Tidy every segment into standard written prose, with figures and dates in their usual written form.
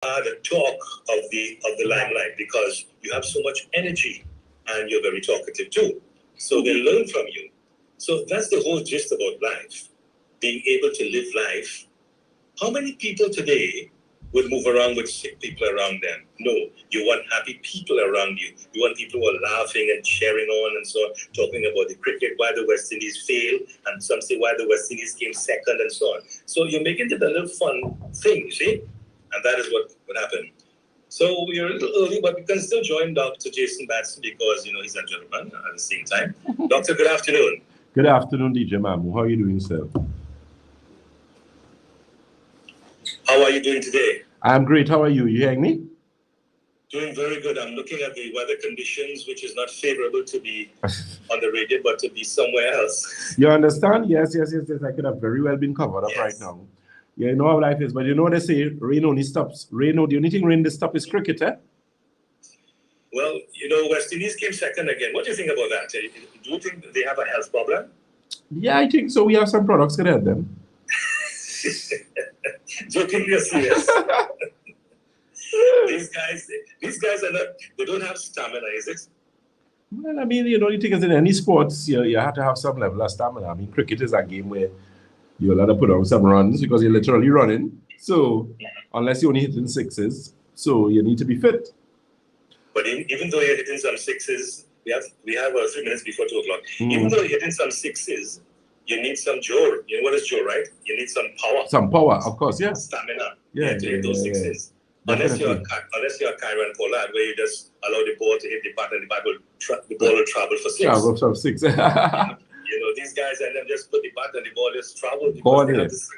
are the talk of the limelight because you have so much energy and you're very talkative too. So they learn from you. So that's the whole gist about life, being able to live life. How many people today would move around with sick people around them? No, you want happy people around you. You want people who are laughing and cheering on and so on, talking about the cricket, why the West Indies failed, and some say why the West Indies came second and so on. So you're making it a little fun thing, you see? And that is what happened. So we're a little early, but we can still join Dr. Jason Batson because, he's a gentleman at the same time. Doctor, good afternoon. Good afternoon, DJ Mamu. How are you doing, sir? How are you doing today? I'm great. How are you? You hearing me? Doing very good. I'm looking at the weather conditions, which is not favorable to be on the radio, but to be somewhere else. You understand? Yes. I could have very well been covered up right now. Yeah, you know how life is, but you know what they say, rain only stops. The only thing rain to stop is cricket, eh? Well, West Indies came second again. What do you think about that? Do you think they have a health problem? Yeah, I think so. We have some products to help them. Jokingly serious. These guys are not, they don't have stamina, is it? Well, I mean, the thing is in any sports, you have to have some level of stamina. I mean, cricket is a game where you're allowed to put on some runs because you're literally running. So, unless you're only hitting sixes, so you need to be fit. But even though you're hitting some sixes, we have 3 minutes before 2 o'clock. Even though you're hitting some sixes, you need some jor. You know what is jor, right? You need some power. Some power, of course, yeah. Stamina. To hit those sixes. Unless you're Kyron Pollard, where you just allow the ball to hit the bat and the ball will travel for six. Travel for six. These guys and then just put the bat and the ball just travel because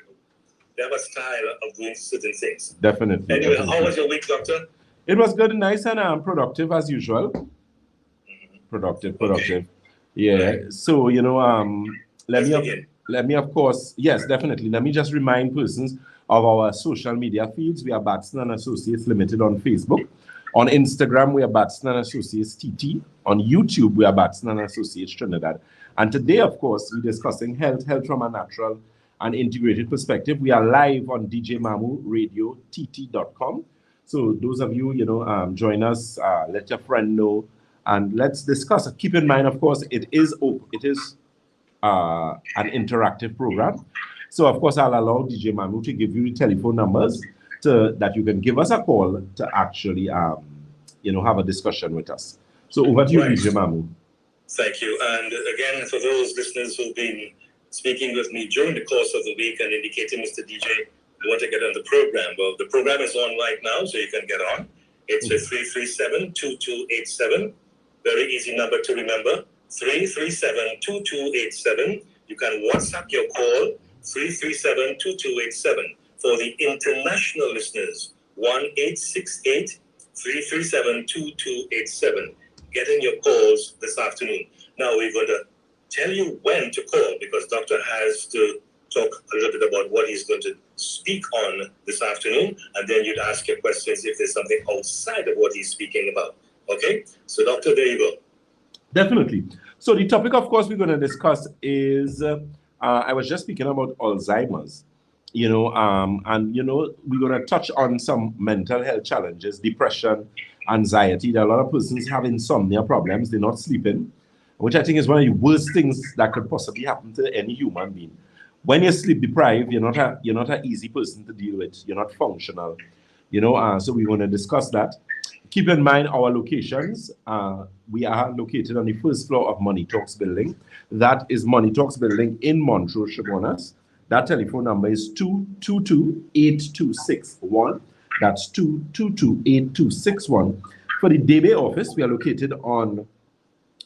they have a style of doing certain things. Definitely. Anyway, how was your week, doctor? It was good, nice, and productive as usual. Mm-hmm. Productive. Okay. Yeah. Right. So let me of course, yes, definitely. Let me just remind persons of our social media feeds. We are Batson and Associates Limited on Facebook. On Instagram, we are Batson and Associates TT. On YouTube, we are Batson and Associates Trinidad. And today, of course, we're discussing health from a natural and integrated perspective. We are live on DJ Mamu Radio TT.com. So those of you, join us, let your friend know, and let's discuss. Keep in mind, of course, it is open. It is an interactive program. So, of course, I'll allow DJ Mamu to give you the telephone numbers that you can give us a call to actually, have a discussion with us. So over to you, DJ Mamu. Thank you. And again, for those listeners who've been speaking with me during the course of the week and indicating, Mr. DJ, we want to get on the program. Well, the program is on right now, so you can get on. It's a 337-2287. Very easy number to remember. 337-2287. You can WhatsApp your call, 337-2287. For the international listeners, 1-868-337-2287. Getting your calls this afternoon. Now we're going to tell you when to call because Doctor has to talk a little bit about what he's going to speak on this afternoon, and then you'd ask your questions if there's something outside of what he's speaking about. Okay? So, Doctor, there you go. Definitely. So the topic, of course, we're going to discuss is, I was just speaking about Alzheimer's, we're going to touch on some mental health challenges, depression, anxiety. There are a lot of persons have insomnia problems. They're not sleeping, which I think is one of the worst things that could possibly happen to any human being. When you're sleep deprived, you're not an easy person to deal with. You're not functional, so we want to discuss that. Keep in mind our locations. We are located on the first floor of Money Talks building. That is Money Talks building in Montrose, Chaguanas. That telephone number is 222-8261. That's 222-8261. For the Debe office, we are located on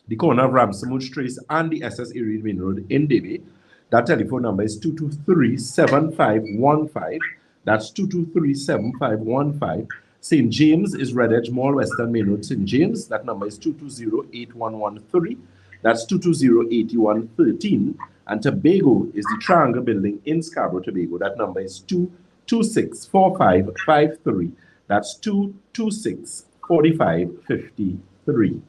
the corner of Ramsamud Trace and the SS Erie Main Road in Debe. That telephone number is 223-7515. That's 223-7515. St. James is Red Edge Mall, Western Main Road, St. James. That number is 220-8113. That's 220-8113. And Tobago is the Triangle Building in Scarborough, Tobago. That number is 226-4553. That's 226-4553.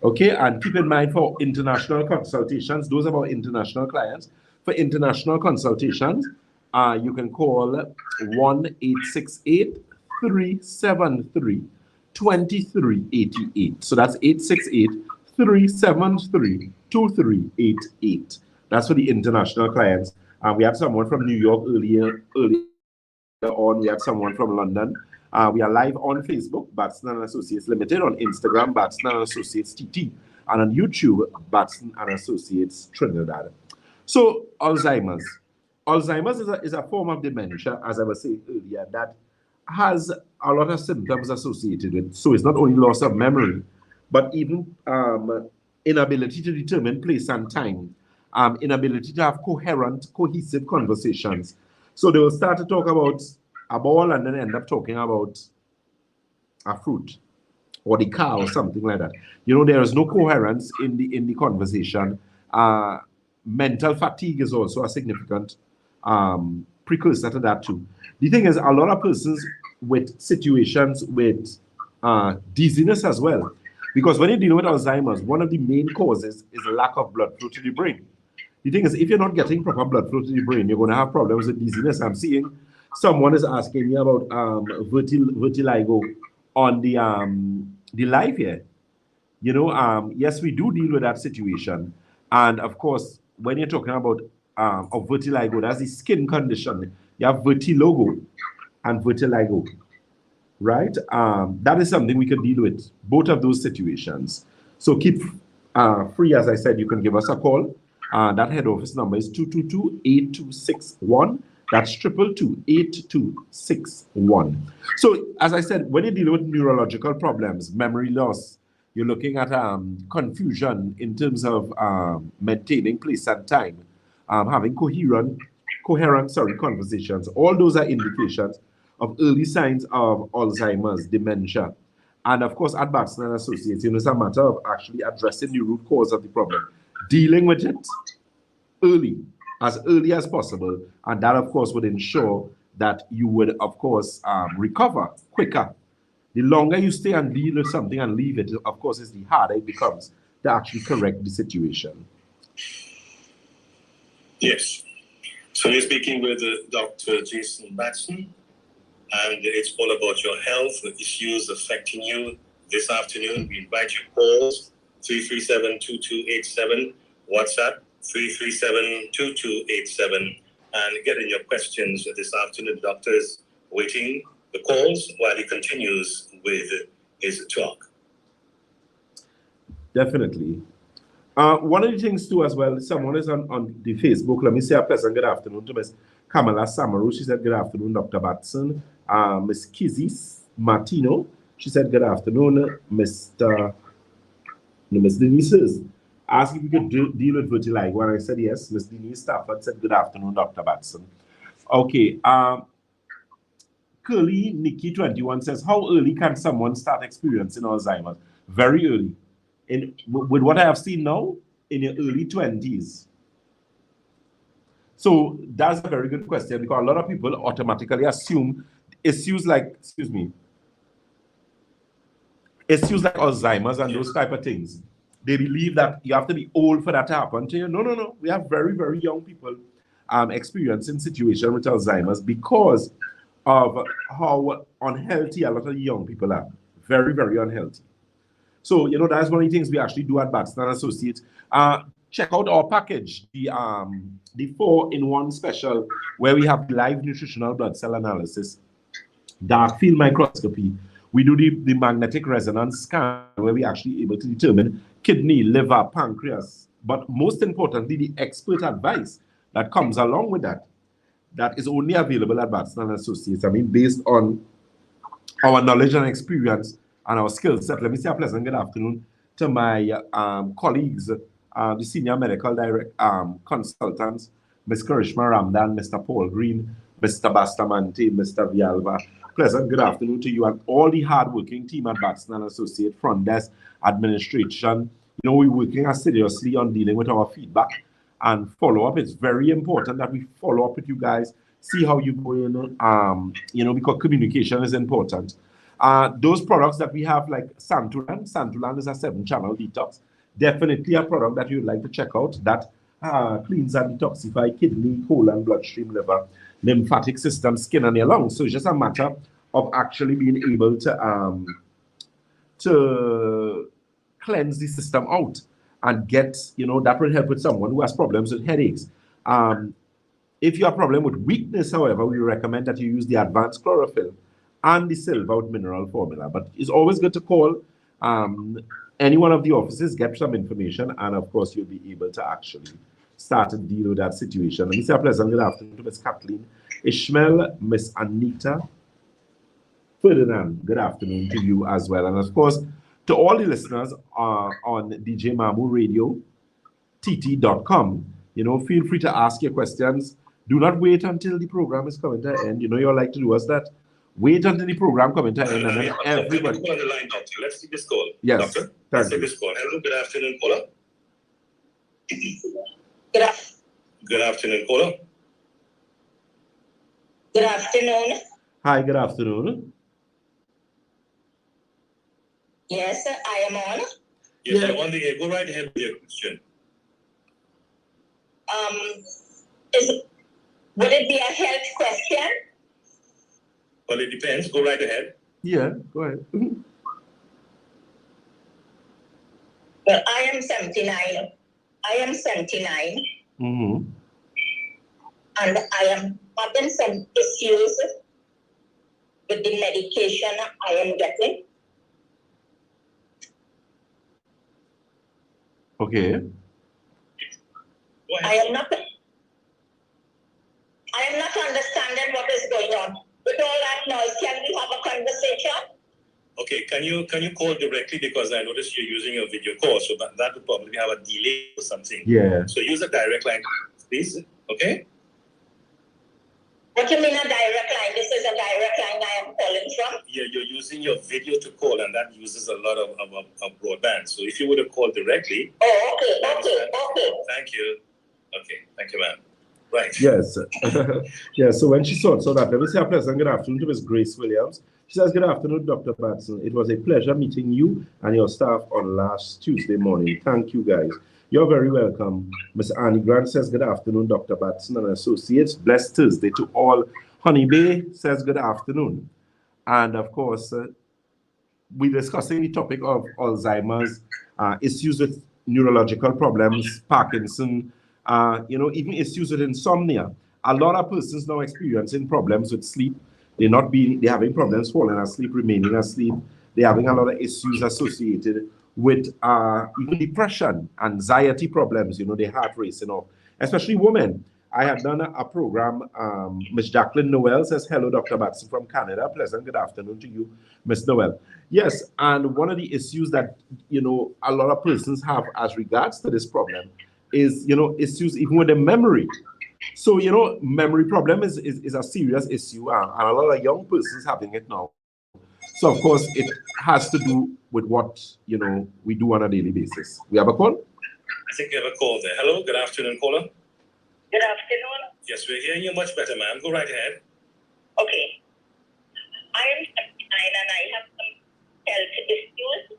Okay, and keep in mind for international consultations, those are our international clients. For international consultations, you can call 1-868 868-373-2388. So that's 868-373-2388. That's for the international clients. We had someone from New York earlier on. We had someone from London. We are live on Facebook, Batson and Associates Limited, on Instagram, Batson and Associates TT, and on YouTube, Batson and Associates Trinidad. So Alzheimer's. Alzheimer's is a form of dementia, as I was saying earlier, that has a lot of symptoms associated with. So it's not only loss of memory, but even inability to determine place and time, inability to have coherent, cohesive conversations. So they will start to talk about a ball and then end up talking about a fruit or the car or something like that. You know, there is no coherence in the conversation. Mental fatigue is also a significant precursor to that too. The thing is, a lot of persons with situations with dizziness as well, because when you deal with Alzheimer's, one of the main causes is a lack of blood flow to the brain. The thing is, if you're not getting proper blood flow to the brain, you're going to have problems with dizziness. I'm seeing someone is asking me about vertigo on the live here. You know, yes, we do deal with that situation. And of course, when you're talking about vertigo, that's the skin condition. You have vertigo and vertigo, right? That is something we can deal with, both of those situations. So keep free, as I said, you can give us a call. That head office number is 222-8261. That's 222-8261. So as I said, when you deal with neurological problems, memory loss, you're looking at confusion in terms of maintaining place and time, having coherent conversations. All those are indications of early signs of Alzheimer's, dementia. And of course, at Batson and Associates, you know, it's a matter of actually addressing the root cause of the problem, dealing with it as early as possible. And that, of course, would ensure that you would, of course, recover quicker. The longer you stay and deal with something and leave it, of course, is the harder it becomes to actually correct the situation. Yes. So you're speaking with Dr. Jason Batson, and it's all about your health, the issues affecting you this afternoon. We invite your calls, 337-2287, WhatsApp, 337-2287, and get in your questions this afternoon. The doctor is waiting the calls while he continues with his talk. Definitely. One of the things too as well, someone is on the Facebook. Let me say a pleasant good afternoon to Miss Kamala Samaru. She said good afternoon, Dr. Batson. Miss Kizzy Martino, she said good afternoon. Miss Denise says, asked if we could deal with vertigo, and I said yes. Miss Denise Stafford said good afternoon, Dr. Batson. Okay. Curly Nikki 21 says, how early can someone start experiencing Alzheimer's? Very early. With what I have seen now, in your early 20s. So that's a very good question, because a lot of people automatically assume issues like Alzheimer's and those type of things. They believe that you have to be old for that to happen to you. No. We have very, very young people experiencing situation with Alzheimer's because of how unhealthy a lot of young people are. Very, very unhealthy. So, you know, that's one of the things we actually do at Batson and Associates. Check out our package, the 4-in-1 special, where we have live nutritional blood cell analysis, dark field microscopy. We do the magnetic resonance scan, where we actually able to determine kidney, liver, pancreas, but most importantly, the expert advice that comes along with that. That is only available at Batson and Associates. I mean, based on our knowledge and experience and our skill set. Let me say a pleasant good afternoon to my colleagues, the senior medical consultants, Ms. Karishma Ramdan, Mr. Paul Green, Mr. Bastamante, Mr. Vialva. Pleasant good afternoon to you and all the hardworking team at Batson and Associates, front desk, administration. You know, we're working assiduously on dealing with our feedback and follow-up. It's very important that we follow up with you guys, see how you're going, you know, because communication is important. Those products that we have, like Santulan is a 7-channel detox. Definitely a product that you'd like to check out that cleans and detoxify kidney, colon, bloodstream, liver, lymphatic system, skin, and your lungs. So it's just a matter of actually being able to cleanse the system out and get, that will help with someone who has problems with headaches. If you have a problem with weakness, however, we recommend that you use the advanced chlorophyll and the Silvout mineral formula. But it's always good to call any one of the offices, get some information, and of course, you'll be able to actually start to deal with that situation. Let me say a pleasant good afternoon to Miss Kathleen Ishmael, Miss Anita Ferdinand. Good afternoon to you as well. And of course, to all the listeners on DJ Mamu Radio, tt.com, feel free to ask your questions. Do not wait until the program is coming to an end. You like to do us that. Wait until the program coming to an end, and then everybody. On the line, doctor. Let's take this call. Yes, doctor. Let's take this call. Hello, good afternoon, caller. Good afternoon, caller. Good afternoon. Hi, good afternoon. Yes, I am on. Yes, you're on the air. Go right ahead with your question. Would it be a health question? Well, it depends. Go right ahead. Yeah, go ahead. Well, I am 79. Mm-hmm. And I am having some issues with the medication I am getting. Okay. I am not understanding what is going on. With all that noise, can we have a conversation? Okay, can you call directly, because I noticed you're using a video call, so that would probably have a delay or something. Yeah. So use a direct line, please. Okay. What do you mean a direct line? This is a direct line I am calling from. Yeah, you're using your video to call, and that uses a lot of broadband. So if you would have called directly. Oh, okay. Thank you. Okay, thank you, ma'am. Right. Yes. Yeah, so when she saw that, let me say a pleasant good afternoon to Miss Grace Williams. She says, good afternoon, Dr. Batson. It was a pleasure meeting you and your staff on last Tuesday morning. Thank you, guys. You're very welcome. Miss Annie Grant says, good afternoon, Dr. Batson and Associates. Blessed Thursday to all. Honey Bay says, good afternoon. And of course, we're discussing the topic of Alzheimer's, issues with neurological problems, Parkinson, even issues with insomnia. A lot of persons now experiencing problems with sleep. They're having problems falling asleep, remaining asleep. They're having a lot of issues associated with even depression, anxiety problems, their heart racing off, especially women. I had done a program, Miss Jacqueline Noel says, hello, Dr. Batson from Canada. Pleasant good afternoon to you, Miss Noel. Yes, and one of the issues that, a lot of persons have as regards to this problem is, issues even with the memory. So, memory problem is a serious issue, and a lot of young persons having it now. So, of course, it has to do with what, we do on a daily basis. We have a call? I think we have a call there. Hello, good afternoon, caller. Good afternoon. Yes, we're hearing you much better, ma'am. Go right ahead. Okay. I am 79 and I have some health issues.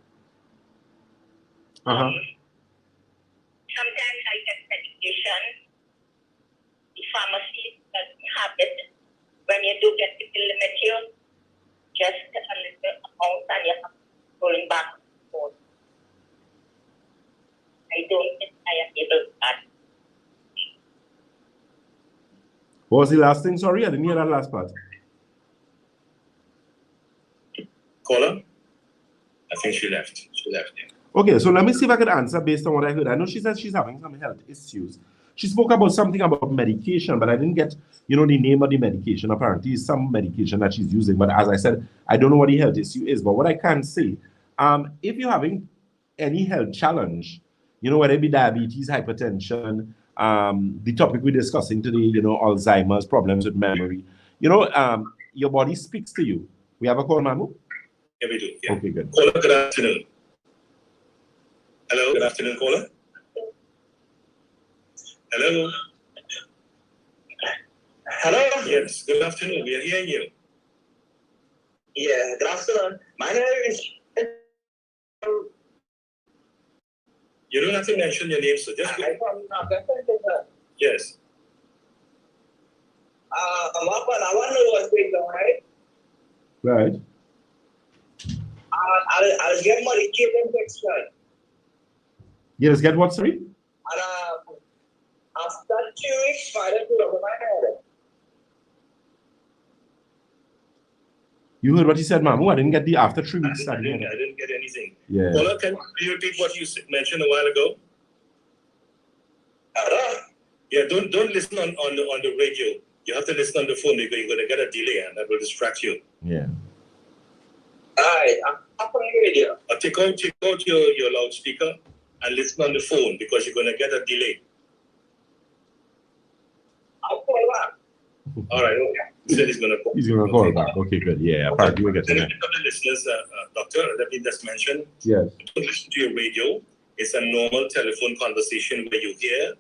Sometimes I get medication. The pharmacy doesn't have it. When you do get it, they limit you just a little amount and you have going back and forth. I don't think I am able to that. What was the last thing? Sorry, I didn't hear that last part. Caller? I think she left. Yeah. Okay, so let me see if I could answer based on what I heard. I know she said she's having some health issues. She spoke about something about medication, but I didn't get, the name of the medication. Apparently, it's some medication that she's using. But as I said, I don't know what the health issue is. But what I can say, if you're having any health challenge, whether it be diabetes, hypertension, the topic we're discussing today, Alzheimer's, problems with memory, your body speaks to you. We have a call, Mamu? Yeah, we do. Yeah. Okay, good. Caller, good afternoon. Hello, good afternoon, caller. Hello. Hello. Yes, good afternoon. We are hearing you. Yeah, good afternoon. My name is. You don't have to mention your name, so just. Yes. I want to know what's going on, right? Right. I was getting money kid infection. You just get what, sorry? And after 2 weeks, I don't know my head. You heard what he said, Mamu? I didn't get the after 3 weeks. I didn't get anything. Yeah. Paula, can you repeat what you mentioned a while ago? Yeah, don't listen on the radio. You have to listen on the phone because you're going to get a delay and that will distract you. Yeah. Alright, I'm on the radio. Take out your loudspeaker and listen on the phone because you're going to get a delay. I'll call back. All right, okay. He said he's going to call. He's going to call back. Okay, good. Yeah, apparently we're getting it. The listeners, doctor, let me just mention. Yes. Don't listen to your radio. It's a normal telephone conversation where you hear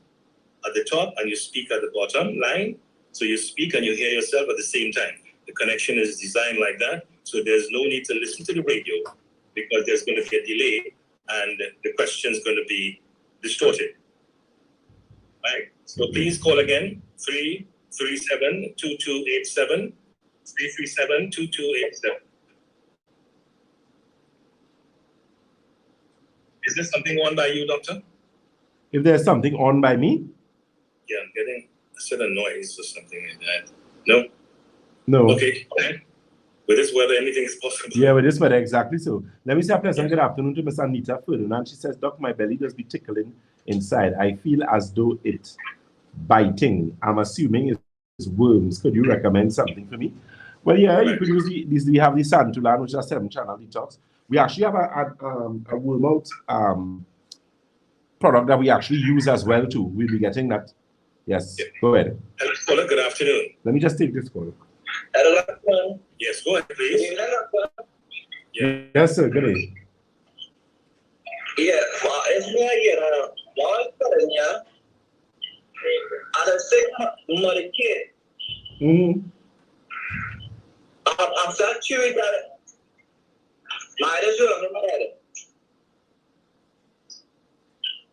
at the top and you speak at the bottom line. So you speak and you hear yourself at the same time. The connection is designed like that. So there's no need to listen to the radio because there's going to be a delay and the question is going to be distorted. Right? So please call again, 337-2287, 337-2287. Is there something on by you, doctor? If there's something on by me? Yeah, I'm getting a sort of noise or something like that. No? No. Okay. With this weather, anything is possible. Yeah, with this weather, exactly so. Let me say a pleasant good afternoon to Miss Anita Ferdinand. She says, Doc, my belly does be tickling inside. I feel as though it's biting. I'm assuming it's worms. Could you recommend something for me? Well, yeah, you could use we have the Santulan, which is a 7-channel detox. We actually have a worm out product that we actually use as well too. We'll be getting that. Yes, yeah. Go ahead. Hello, good afternoon. Let me just take this call. Hello. Yes, go ahead, please. Yeah. Yes, sir. Good day. Yeah, it's me again. I'm a sick mother kid. I'm not sure that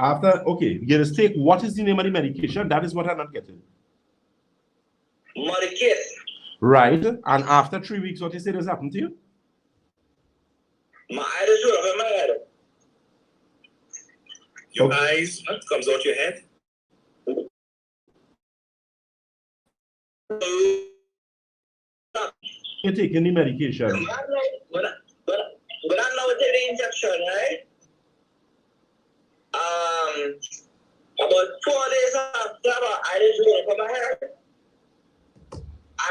after, okay, you just take, what is the name of the medication? That is what I'm not getting. Medicate. Right, and after 3 weeks, what you say has happened to you? My eyes are over my head. Your eyes, what comes out your head? You're taking the medication. But I know it's the injection, right? About 4 days after, I just went for my hair.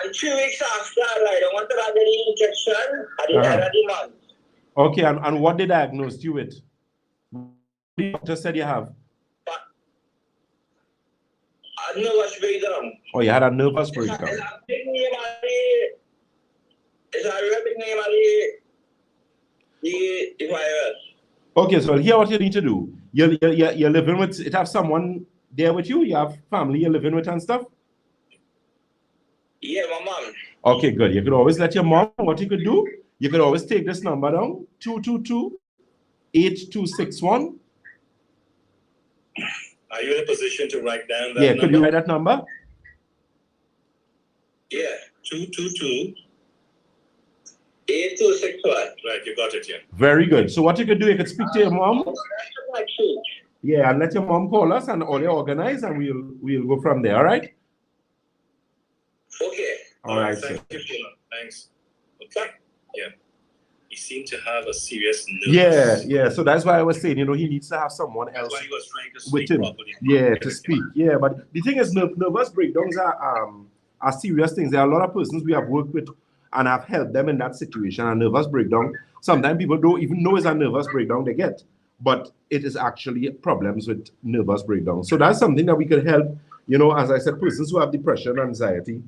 And 2 weeks after, I don't want to have the injection at the end of the month. Okay, and what they diagnosed you with? The doctor said you have? A nervous breakdown. Oh, you had a nervous breakdown. It's a big name of it's a real big name of the virus. Okay, so here what you need to do. You're living with, it have someone there with you? You have family you're living with and stuff? Yeah, my mom. Okay, good. You could always let your mom, what you could do, you could always take this number down, 222-8261. Are you in a position to write down that number? Could you write that number? Yeah. 222. 8261. Right, you got it, yeah. Very good. So what you could do, you could speak to your mom. Yeah, and let your mom call us and all you organize and we'll go from there, all right? Okay. All right, thank you, Sheila. Thanks. Okay. Yeah. He seemed to have a serious nervous. Yeah. So that's why I was saying, he needs to have someone else. That's why he was trying to with speak him. properly. Yeah, to speak. Yeah, but the thing is, nervous breakdowns are serious things. There are a lot of persons we have worked with and have helped them in that situation. A nervous breakdown, sometimes people don't even know it's a nervous breakdown they get, but it is actually problems with nervous breakdown. So that's something that we could help, as I said, persons who have depression, anxiety.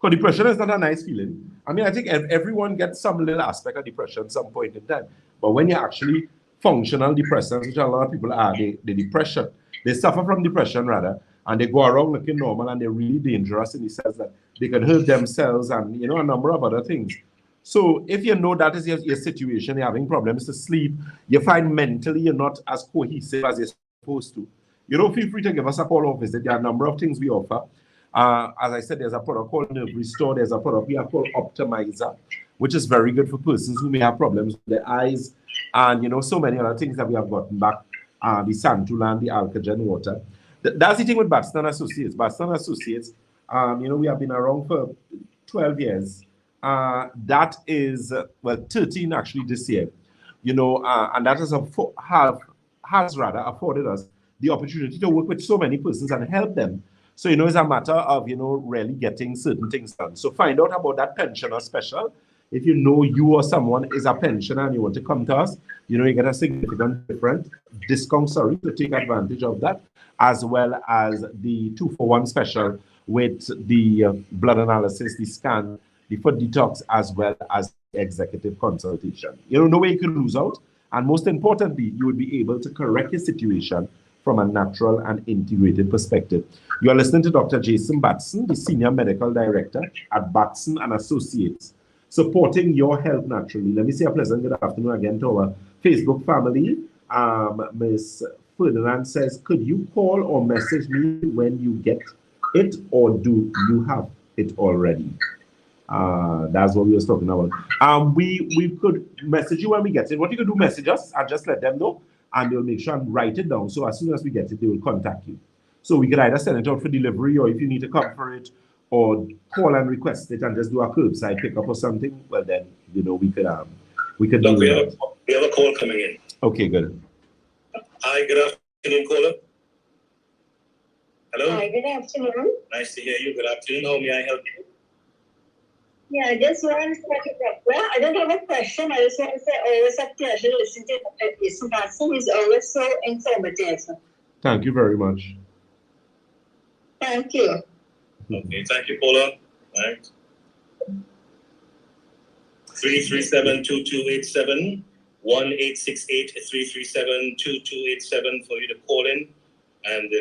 Because depression is not a nice feeling. I mean, I think everyone gets some little aspect of depression at some point in time. But when you're actually functional depressants, which a lot of people are, they suffer from depression rather, and they go around looking normal and they're really dangerous in the sense that they can hurt themselves and, a number of other things. So if you know that is your situation, you're having problems to sleep, you find mentally you're not as cohesive as you're supposed to, feel free to give us a call or visit. There are a number of things we offer. As I said, there's a product called Nerve Restore. There's a product we have called Optimizer, which is very good for persons who may have problems with their eyes, and so many other things that we have gotten back, the Santulan, the Alkagen water. That's the thing with Batson Associates. Batson Associates, we have been around for 12 years. That is, 13 actually this year, and that has afforded us the opportunity to work with so many persons and help them. So, it's a matter of, really getting certain things done. So find out about that pensioner special. If you or someone is a pensioner and you want to come to us, you get a significant discount, to take advantage of that, as well as the 2-for-1 special with the blood analysis, the scan, the foot detox, as well as executive consultation. No way you can lose out. And most importantly, you would be able to correct your situation from a natural and integrated perspective. You are listening to Dr. Jason Batson, the Senior Medical Director at Batson and Associates, supporting your health naturally. Let me say a pleasant good afternoon again to our Facebook family. Ms. Ferdinand says, could you call or message me when you get it, or do you have it already? That's what we were talking about. We could message you when we get it. What you could do, message us and just let them know, and they'll make sure and write it down. So as soon as we get it, they will contact you. So we could either send it out for delivery, or if you need to come for it, or call and request it and just do a curbside pickup or something. Well, then we could Look, we have a call coming in. Okay, good. Hi, good afternoon, caller. Hello. Hi, good afternoon. Nice to hear you. Good afternoon. How may I help you? Yeah, I just want to say, well, I don't have a question. I just want to say, always a pleasure listening to Jason Batson. He's always so informative. Thank you very much. Thank you. Okay, thank you, caller. All right. 337-2287, 1-868-337-2287 for you to call in and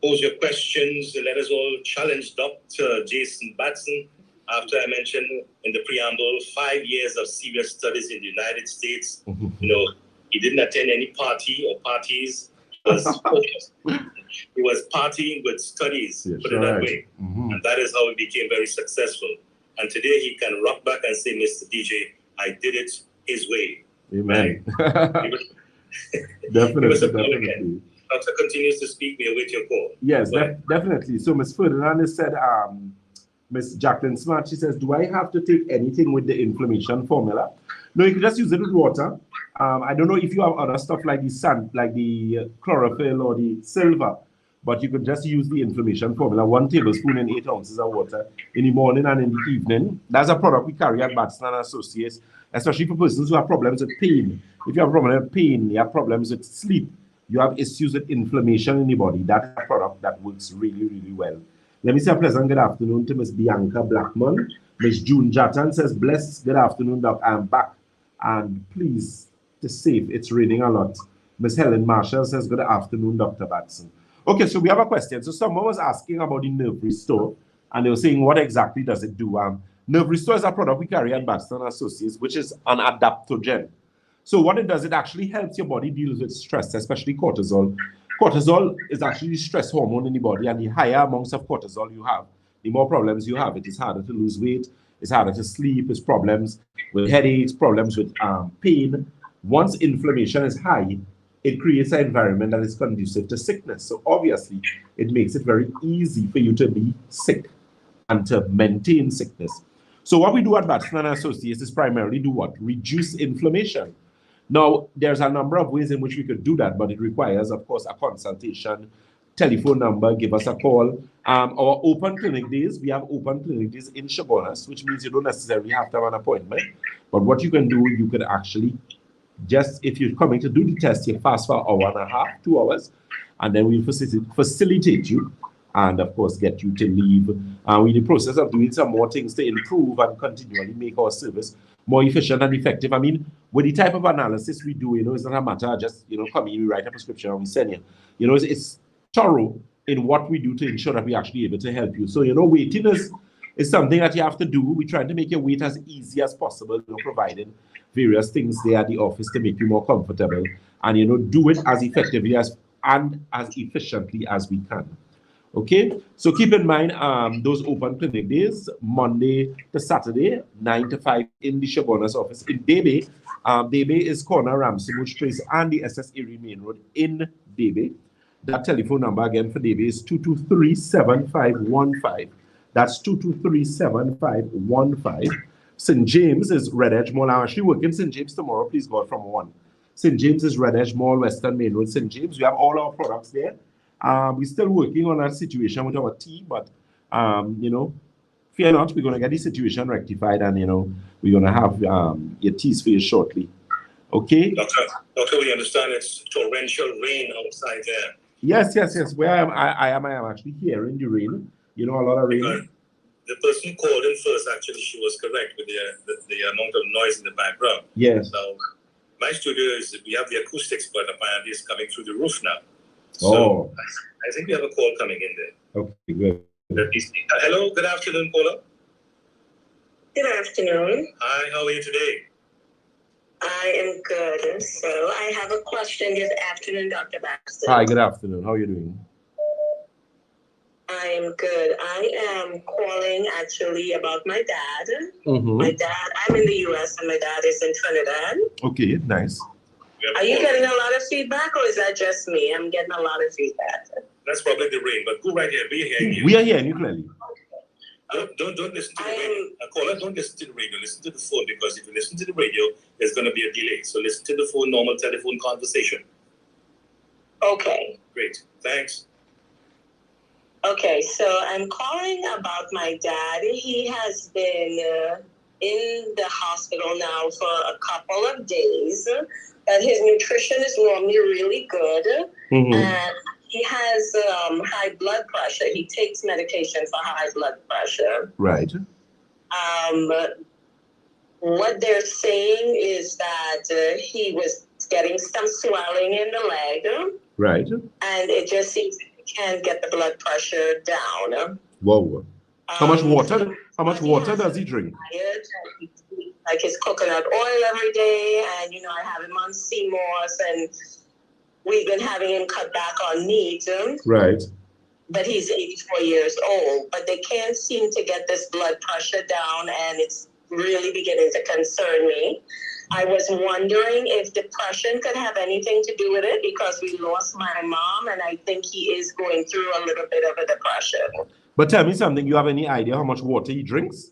pose your questions. Let us all challenge Dr. Jason Batson. After I mentioned in the preamble, 5 years of serious studies in the United States. He didn't attend any party or parties. He was partying with studies, yes, put it that way. And that is how he became very successful. And today he can rock back and say, Mr. DJ, I did it his way. Amen. Right? Definitely. Doctor continues to speak. We await your call. Yes, definitely. So Ms. Ferdinand has said, Ms. Jacqueline Smart, she says, do I have to take anything with the inflammation formula? No, you can just use it with water. I don't know if you have other stuff like the sand, like the chlorophyll or the silver, but you could just use the inflammation formula, 1 tablespoon in 8 ounces of water in the morning and in the evening. That's a product we carry at Batson and Associates, especially for persons who have problems with pain. If you have a problem with pain, you have problems with sleep, you have issues with inflammation in the body, that's a product that works really, really well. Let me say a pleasant good afternoon to Miss Bianca Blackman. Miss June Jatan says, blessed good afternoon, Doc. I'm back. And please, stay safe. It's raining a lot. Miss Helen Marshall says, good afternoon, Dr. Batson. Okay, so we have a question. So someone was asking about the Nerve Restore, and they were saying, what exactly does it do? Nerve Restore is a product we carry at Batson Associates, which is an adaptogen. So what it does, it actually helps your body deal with stress, especially cortisol. Cortisol is actually the stress hormone in the body, and the higher amounts of cortisol you have, the more problems you have. It is harder to lose weight, it's harder to sleep, it's problems with headaches, problems with pain. Once inflammation is high, it creates an environment that is conducive to sickness. So obviously, it makes it very easy for you to be sick and to maintain sickness. So what we do at Batson and Associates is primarily do what? Reduce inflammation. Now, there's a number of ways in which we could do that, but it requires, of course, a consultation, telephone number, give us a call. Our open clinic days, we have open clinic days in Chabonas, which means you don't necessarily have to have an appointment. But what you can do, you can actually just, if you're coming to do the test, you fast for an hour and a half, 2 hours, and then we'll facilitate you and, of course, get you to leave. We're in the process of doing some more things to improve and continually make our service more efficient and effective. I mean, with the type of analysis we do, it's not a matter of just, come in, we write a prescription and we send you. It's thorough in what we do to ensure that we're actually able to help you. So, waiting is something that you have to do. We try to make your wait as easy as possible, providing various things there at the office to make you more comfortable and, do it as effectively and as efficiently as we can. Okay, so keep in mind those open clinic days, Monday to Saturday, 9 to 5 in the Shabona's office in Debe. Debe is corner Ramsey Trace and the SS Erie Main Road in Debe. That telephone number again for Debe is 223-7515. That's 223-7515. St. James is Red Edge Mall. I'm actually working St. James tomorrow, please God, from 1. St. James is Red Edge Mall, Western Main Road, St. James. We have all our products there. We're still working on that situation with our team, but you know, fear not, we're gonna get the situation rectified, and you know, we're gonna have your teas for you shortly. Okay. Doctor, we understand it's torrential rain outside there. Yes. Where I am actually hearing the rain. You know, a lot of rain. Because the person who called in first, actually, she was correct with the amount of noise in the background. Yes. Now, my studio is, we have the acoustics, but apparently it's coming through the roof now. So I think we have a call coming in there. Okay, good. Hello, good afternoon, caller. Good afternoon. Hi, how are you today? I am good. So I have a question. Good afternoon, Dr. Batson. Hi, good afternoon. How are you doing? I am good. I am calling actually about my dad. Mm-hmm. My dad, I'm in the US and my dad is in Trinidad. Okay, nice. Are you getting a lot of feedback or is that just me? I'm getting a lot of feedback. That's probably the rain, but go right here. We are hearing you. We are hearing you clearly. Don't listen to the radio. Caller, don't listen to the radio. Listen to the phone, because if you listen to the radio, there's going to be a delay. So listen to the phone, normal telephone conversation. Okay. Great. Thanks. Okay, so I'm calling about my dad. He has been in the hospital now for a couple of days. And his nutrition is normally really good. Mm-hmm. And he has high blood pressure. He takes medication for high blood pressure. Right. What they're saying is that he was getting some swelling in the leg. Right. And it just seems he can't get the blood pressure down. Whoa. How much water? How much water does he drink? Like his coconut oil every day, and you know, I have him on CMOS, and we've been having him cut back on meat. Right. But he's 84 years old. But they can't seem to get this blood pressure down, and it's really beginning to concern me. I was wondering if depression could have anything to do with it, because we lost my mom, and I think he is going through a little bit of a depression. But tell me something, you have any idea how much water he drinks?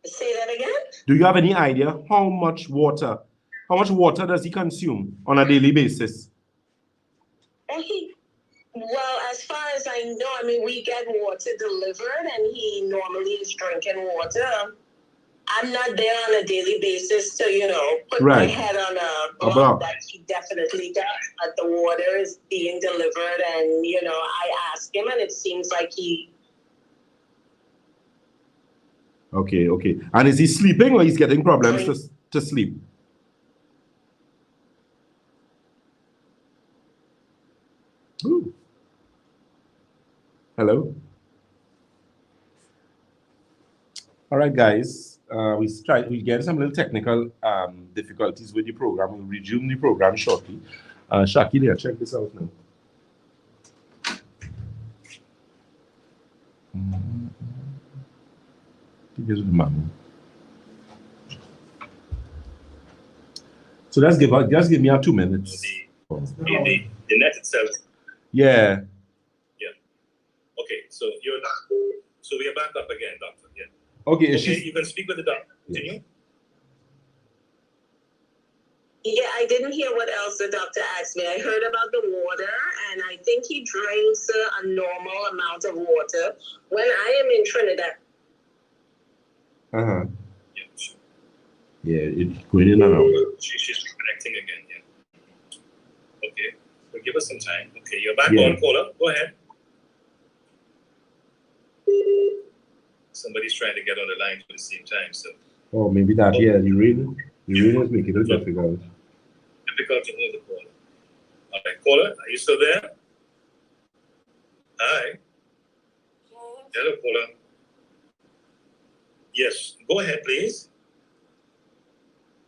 Say that again? Do you have any idea how much water does he consume on a daily basis? Well, as far as I know, I mean, we get water delivered, and he normally is drinking water. I'm not there on a daily basis to, you know, put my head on a block that he definitely does. But the water is being delivered, and, you know, I ask him, and it seems like he... Okay. And is he sleeping, or he's getting problems to sleep? Ooh. Hello? All right, guys. We get some little technical difficulties with the program. We'll resume the program shortly. Shakil, check this out now. Here's the memo. So just give me 2 minutes. The net itself. Yeah. Okay, so we are back up again, doctor. Yeah. Okay, you can speak with the doctor. Continue. Yeah, I didn't hear what else the doctor asked me. I heard about the water, and I think he drinks a normal amount of water. When I am in Trinidad. Yeah, it's going in and out. She's connecting again, yeah. Okay, so give us some time. Okay, you're back on, caller. Go ahead. Somebody's trying to get on the line at the same time, so. Oh, maybe that, the rain is making it difficult. Difficult to hold the caller. All right, caller, are you still there? Hi. Hello, caller. Yes, go ahead, please.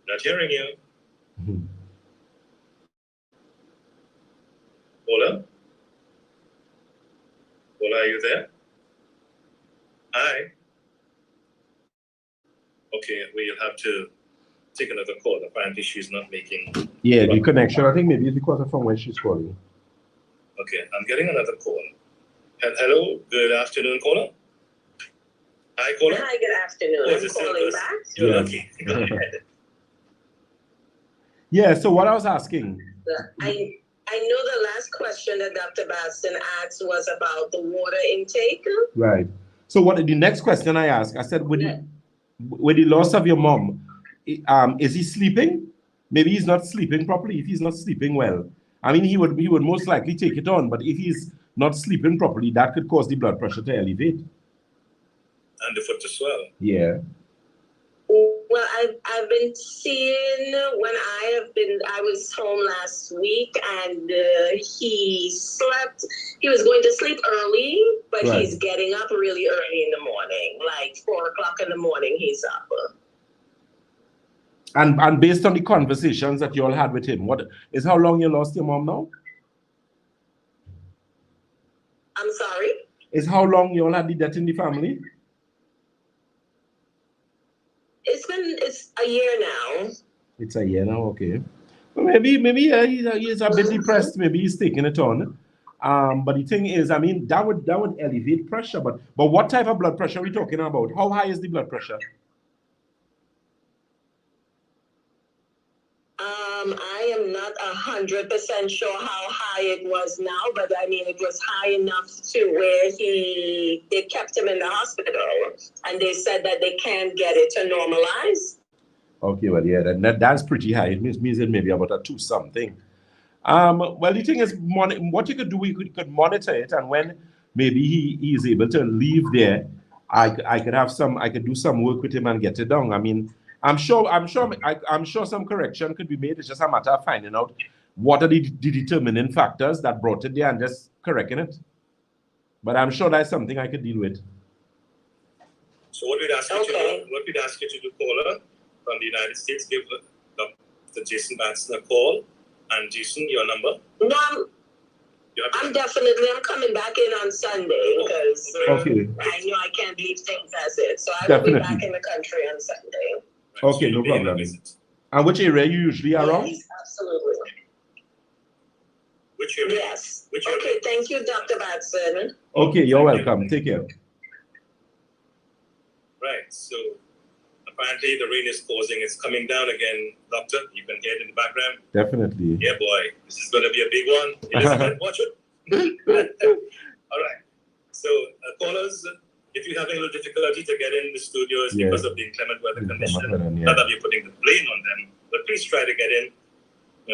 Not hearing you. Caller? Caller, are you there? Hi. Okay, we'll have to take another call. Apparently, she's not making. Yeah, the connection. I think maybe it's because of from where she's calling. Okay, I'm getting another call. Hello, good afternoon, caller. Hi, caller. Hi, good afternoon. I'm calling back. You're lucky. Go ahead. Yeah. So what I was asking. I know the last question that Dr. Batson asked was about the water intake. Right. So what the next question I asked, I said, with the loss of your mom, is he sleeping? Maybe he's not sleeping properly. If he's not sleeping well, I mean, he would most likely take it on. But if he's not sleeping properly, that could cause the blood pressure to elevate. And the foot to swell. Yeah. Well, I've been seeing when I was home last week and he slept. He was going to sleep early, but Right. He's getting up really early in the morning, like 4 o'clock in the morning. He's up. And based on the conversations that you all had with him, what is how long you lost your mom now? I'm sorry? Is how long you all had the death in the family? It's a year now. It's a year now, okay. Well, maybe he's a bit depressed. Maybe he's taking it on. But the thing is, I mean, that would elevate pressure. But what type of blood pressure are we talking about? How high is the blood pressure? I am not 100% sure how high it was now, but I mean, it was high enough to where they kept him in the hospital, and they said that they can't get it to normalize. Okay, well, yeah, that's pretty high. It means it may be about a 2 something. Well, the thing is, what you could do, we could monitor it, and when maybe he is able to leave there, I could do some work with him and get it down. I mean, I'm sure some correction could be made. It's just a matter of finding out what are the determining factors that brought it there and just correcting it. But I'm sure that's something I could deal with. So what we'd ask you to do, caller from the United States, give Dr. Jason Batson a call. And Jason, your number? No, I'm coming back in on Sunday because I know I can't leave things as it. So I will be back in the country on Sunday. Okay, no problem. And which area you usually are around? Yes, absolutely. Which area? Yes. Okay, thank you, Dr. Batson. Okay, you're welcome. Take care. Right, so apparently the rain is causing, it's coming down again, Doctor. You can hear it in the background. Definitely. Yeah, boy. This is going to be a big one. Elizabeth, watch it. All right. So, callers, if you're having a little difficulty to get in the studios because of the inclement weather condition, not that we're putting the blame on them, but please try to get in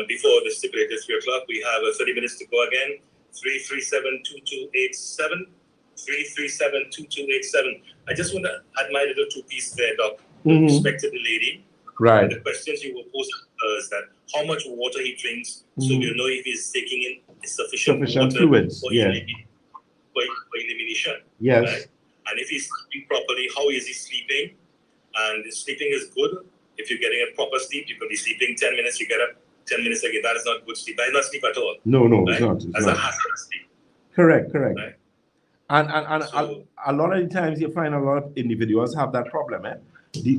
before the stipulated 3 o'clock. We have 30 minutes to go again. 337-2287. 337-2287. I just want to add my little two-piece there, Doc. Respected the lady. Right. The questions you will pose is that how much water he drinks, so you know if he's taking in sufficient water fluids. for elimination. Yes. Right? And if he's sleeping properly, how is he sleeping? And sleeping is good. If you're getting a proper sleep, you can be sleeping 10 minutes, you get up 10 minutes again. That is not good sleep. That is not sleep at all. No, right? it's not. That's a hazardous sleep. Correct. Right? And so, a lot of the times you find a lot of individuals have that problem.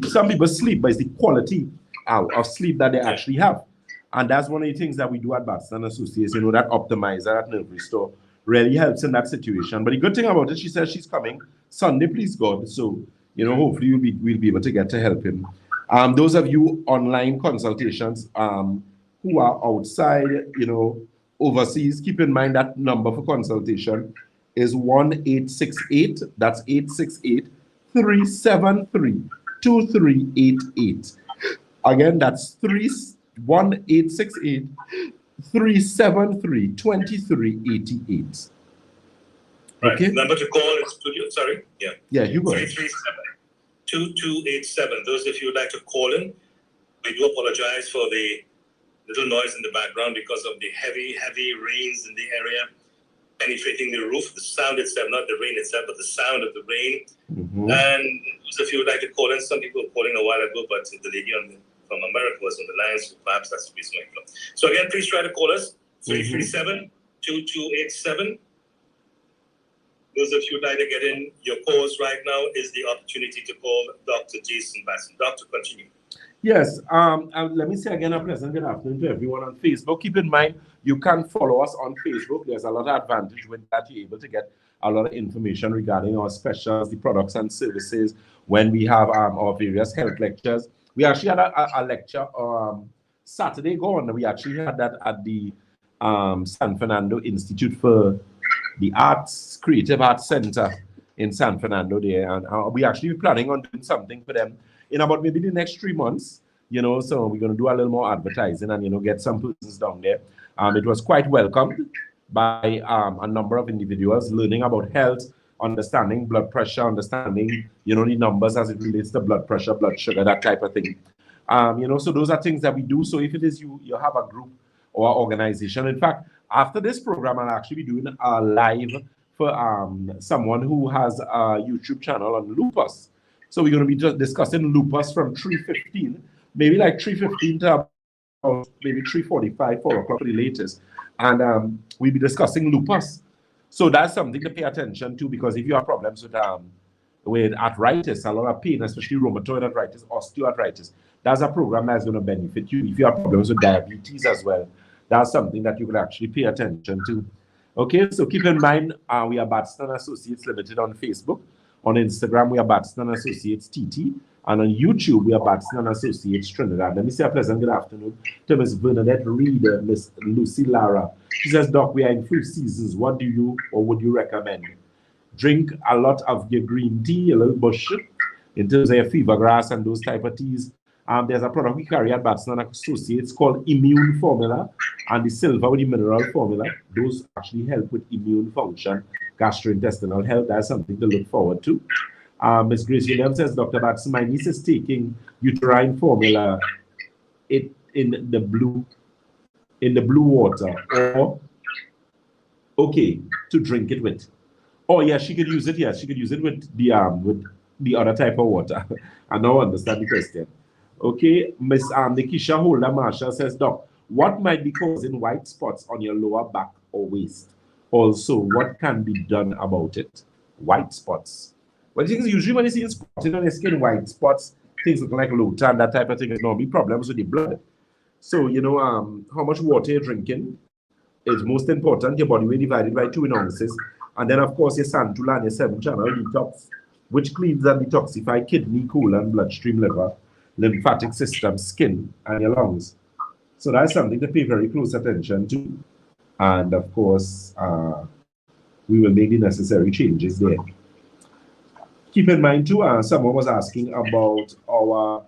Some people sleep, but it's the quality of sleep that they actually have. And that's one of the things that we do at Batson Associates, that optimizer, that nerve restore, really helps in that situation. But the good thing about it, she says she's coming Sunday, please God. So, hopefully we'll be able to get to help him. Those of you online consultations who are outside, overseas, keep in mind that number for consultation is 1-868. That's 868-373-2388. Again, that's 1-868-373-2388. Right. Okay. Number to call in studio. Sorry. Yeah. Yeah, you go. 337-2287. Those of you who would like to call in, we do apologize for the little noise in the background because of the heavy rains in the area penetrating the roof. The sound itself, not the rain itself, but the sound of the rain. And those of you who would like to call in, some people were calling a while ago, but the lady from America was on the line, so perhaps that's the reason why. So again, please try to call us, 337-2287. 2287. Those of you that are getting your calls right now is the opportunity to call Dr. Jason Batson. Doctor, continue. Yes, let me say again a pleasant good afternoon to everyone on Facebook. Keep in mind, you can follow us on Facebook. There's a lot of advantage with that. You're able to get a lot of information regarding our specials, the products and services, when we have our various health lectures. We actually had a lecture Saturday gone. We actually had that at the San Fernando Institute for the Arts, Creative Arts Center in San Fernando there. And we actually planning on doing something for them in about maybe the next 3 months, so we're going to do a little more advertising and, get some persons down there. It was quite welcomed by a number of individuals learning about health, understanding blood pressure, understanding, the numbers as it relates to blood pressure, blood sugar, that type of thing. So those are things that we do. So if it is you have a group or organization, in fact, after this program, I'll actually be doing a live for someone who has a YouTube channel on lupus. So we're going to be just discussing lupus from 3:15, maybe like 3:15 to about maybe 3:45, 4 o'clock for the latest. And we'll be discussing lupus. So that's something to pay attention to, because if you have problems with arthritis, a lot of pain, especially rheumatoid arthritis, osteoarthritis, that's a program that's going to benefit you. If you have problems with diabetes as well, that's something that you could actually pay attention to. Okay, so keep in mind, we are Batson Associates Limited on Facebook. On Instagram, we are Batson Associates TT. And on YouTube, we are Batson Associates Trinidad. Let me say a pleasant good afternoon to Miss Bernadette Reeder, Miss Lucy Lara. She says, Doc, we are in flu seasons. What do you or would you recommend? Drink a lot of your green tea, a little bush, in terms of your fever grass and those type of teas. There's a product we carry at Batson Associates called Immune Formula, and the silver with the mineral formula. Those actually help with immune function, gastrointestinal health. That's something to look forward to. Ms. Grace Williams says, Dr. Batson, my niece is taking uterine formula in the blue water, or to drink it with. Oh yeah, she could use it. Yes, she could use it with the other type of water. I now understand the question. Okay, Miss Nikisha Holder Marshall says, Doc, what might be causing white spots on your lower back or waist? Also, what can be done about it? White spots. Well, things usually when you see spotting on your skin, white spots, things looking like low tan, that type of thing, is normally problems with the blood. So, how much water you're drinking is most important. Your body weight divided by 2 ounces. And then, of course, your Santula and your 7-channel detox, which cleans and detoxifies kidney, colon, bloodstream, liver, lymphatic system, skin, and your lungs. So that's something to pay very close attention to. And of course, we will make the necessary changes there. Keep in mind too, someone was asking about our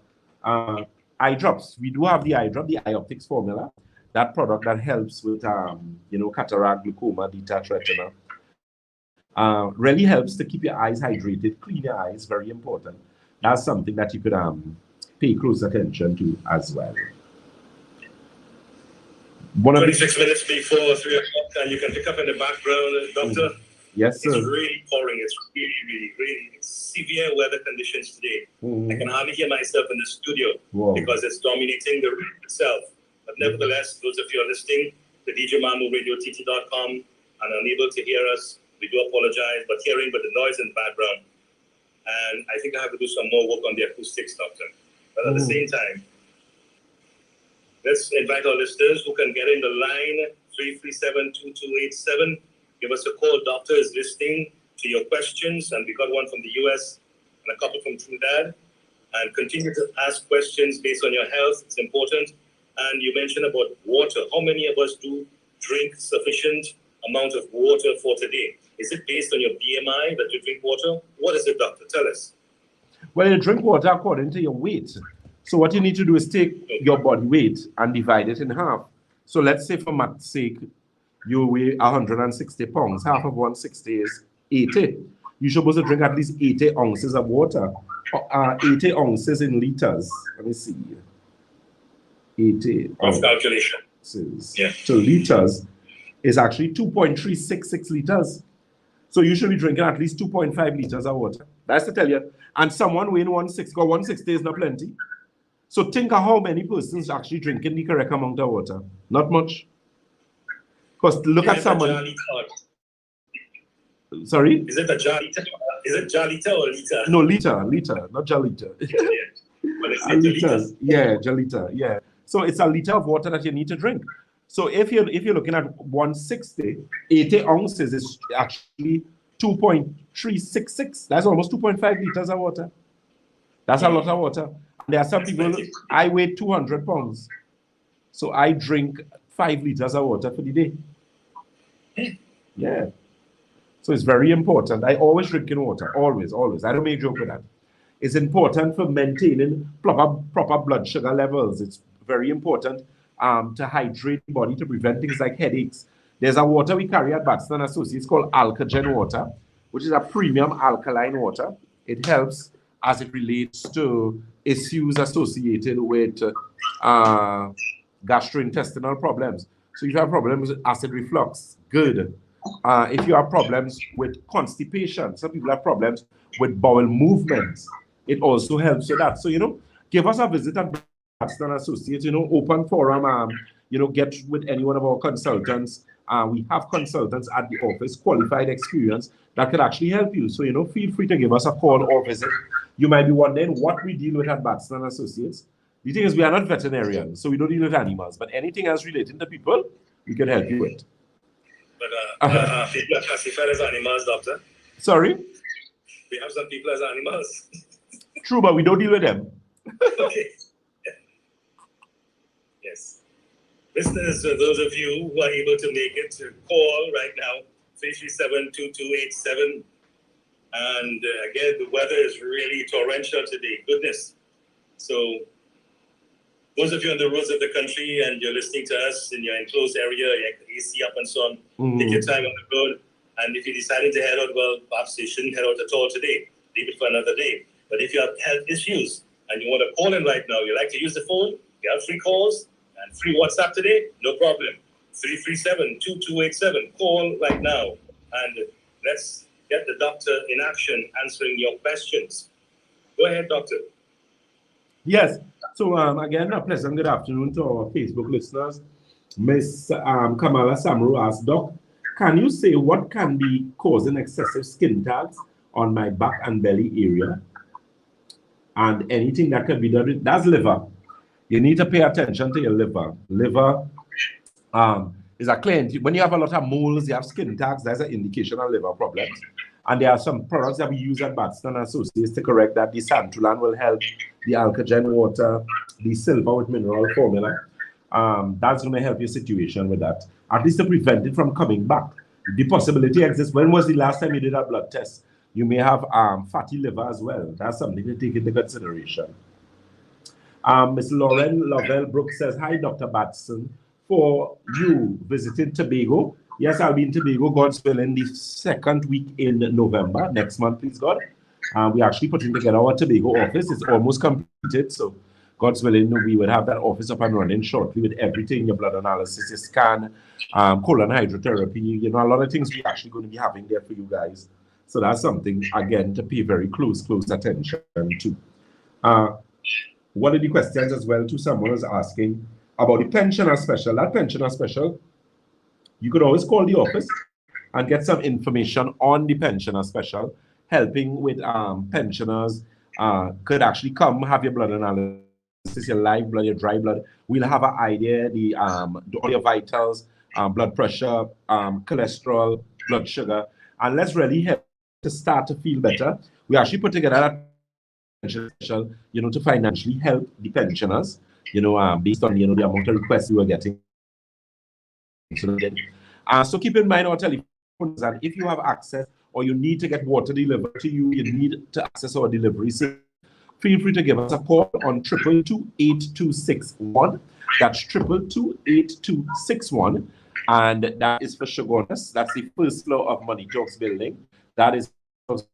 eye drops. We do have the eye drop, the Eye Optics formula, that product that helps with cataract, glaucoma, detached retina. Really helps to keep your eyes hydrated, clean your eyes, very important. That's something that you could pay close attention to as well. 26 minutes before 3 o'clock, and you can pick up in the background, Doctor. Yes, sir. It's really pouring. It's really severe weather conditions today. I can hardly hear myself in the studio because it's dominating the room itself. But nevertheless, those of you who are listening to DJMamuRadioTT.com and unable to hear us, we do apologize, but hearing the noise in the background. And I think I have to do some more work on the acoustics, Doctor. But at the same time, let's invite our listeners who can get in the line, 337-2287. Give us a call. Doctor is listening to your questions, and we got one from the US and a couple from Trinidad. And continue to ask questions based on your health. It's important. And you mentioned about water. How many of us do drink sufficient amount of water for today? Is it based on your BMI that you drink water? What is it, Doctor? Tell us. Well, you drink water according to your weight. So what you need to do is take your body weight and divide it in half. So let's say for math's sake, you weigh 160 pounds. Half of 160 is 80. You're supposed to drink at least 80 ounces of water. 80 ounces in liters. Let me see. 80 of calculation. Yeah. So liters is actually 2.366 liters. So you should be drinking at least 2.5 liters of water. That's to tell you. And someone weighing 160, because 160 is not plenty. So think of how many persons actually drinking the correct amount of water. Not much. Because look at someone. Sorry? Is it a Jalita? Is it Jalita or Lita? No, Lita, not Jalita. Jalita, yeah. So it's a liter of water that you need to drink. So if you're looking at 160, 80 ounces is actually 2.366. That's almost 2.5 liters of water. That's a lot of water. And there are some people, I weigh 200 pounds. So I drink 5 liters of water for the day. Yeah. So it's very important. I always drink in water, always. I don't make a joke with that. It's important for maintaining proper blood sugar levels. It's very important to hydrate the body to prevent things like headaches. There's a water we carry at Batson Associates called Alkagen water, which is a premium alkaline water. It helps as it relates to issues associated with gastrointestinal problems. So if you have problems with acid reflux, good. If you have problems with constipation, some people have problems with bowel movements, it also helps with that. So, give us a visit at Batson Associates, open forum, get with any one of our consultants. We have consultants at the office, qualified experience, that can actually help you. So, feel free to give us a call or visit. You might be wondering what we deal with at Batson Associates. The thing is, we are not veterinarians, so we don't deal with animals, but anything else relating to people, we can help you with. But people are classified as animals, doctor. Sorry? We have some people as animals. True, but we don't deal with them. Okay. Yes. Listeners, those of you who are able to make it, to call right now, 337-2287. And again, the weather is really torrential today. Goodness. So, those of you on the roads of the country and you're listening to us in your enclosed area, your AC up and so on, take your time on the road. And if you decided to head out, well, perhaps you shouldn't head out at all today. Leave it for another day. But if you have health issues and you want to call in right now, you like to use the phone, you have free calls and free WhatsApp today, no problem. 337-2287. Call right now. And let's get the doctor in action answering your questions. Go ahead, doctor. Yes. So again, a pleasant good afternoon to our Facebook listeners. Miss Kamala Samru asked, Doc, can you say what can be causing excessive skin tags on my back and belly area? And anything that can be done, that's liver. You need to pay attention to your liver. Liver is a clean. When you have a lot of moles, you have skin tags, that's an indication of liver problems. And there are some products that we use at Batson Associates to correct that. The Santulan will help, the Alkagen water, the silver with mineral formula. That's going to help your situation with that. At least to prevent it from coming back. The possibility exists. When was the last time you did a blood test? You may have fatty liver as well. That's something to take into consideration. Ms. Lauren Lovell Brooks says, hi, Dr. Batson. For you visiting Tobago, yes, I'll be in Tobago, God's willing, the second week in November, next month, please God. We're actually putting together our Tobago office. It's almost completed, so God's willing, we would have that office up and running shortly with everything, your blood analysis, your scan, colon hydrotherapy, a lot of things we're actually going to be having there for you guys. So that's something, again, to pay very close attention to. One of the questions as well, someone was asking about the pensioner special. That pensioner special, you could always call the office and get some information on the pensioner special, helping with pensioners could actually come have your blood analysis, your live blood, your dry blood. We'll have an idea, all your vitals, blood pressure, cholesterol, blood sugar, and let's really help to start to feel better. We actually put together a pension special, to financially help the pensioners, based on, the amount of requests we were getting. So keep in mind our telephones, and if you have access or you need to get water delivered to you, you need to access our delivery service, feel free to give us a call on 222-8261. That's 222-8261. And that is for Shogunas. That's the first floor of Money Talks building. That is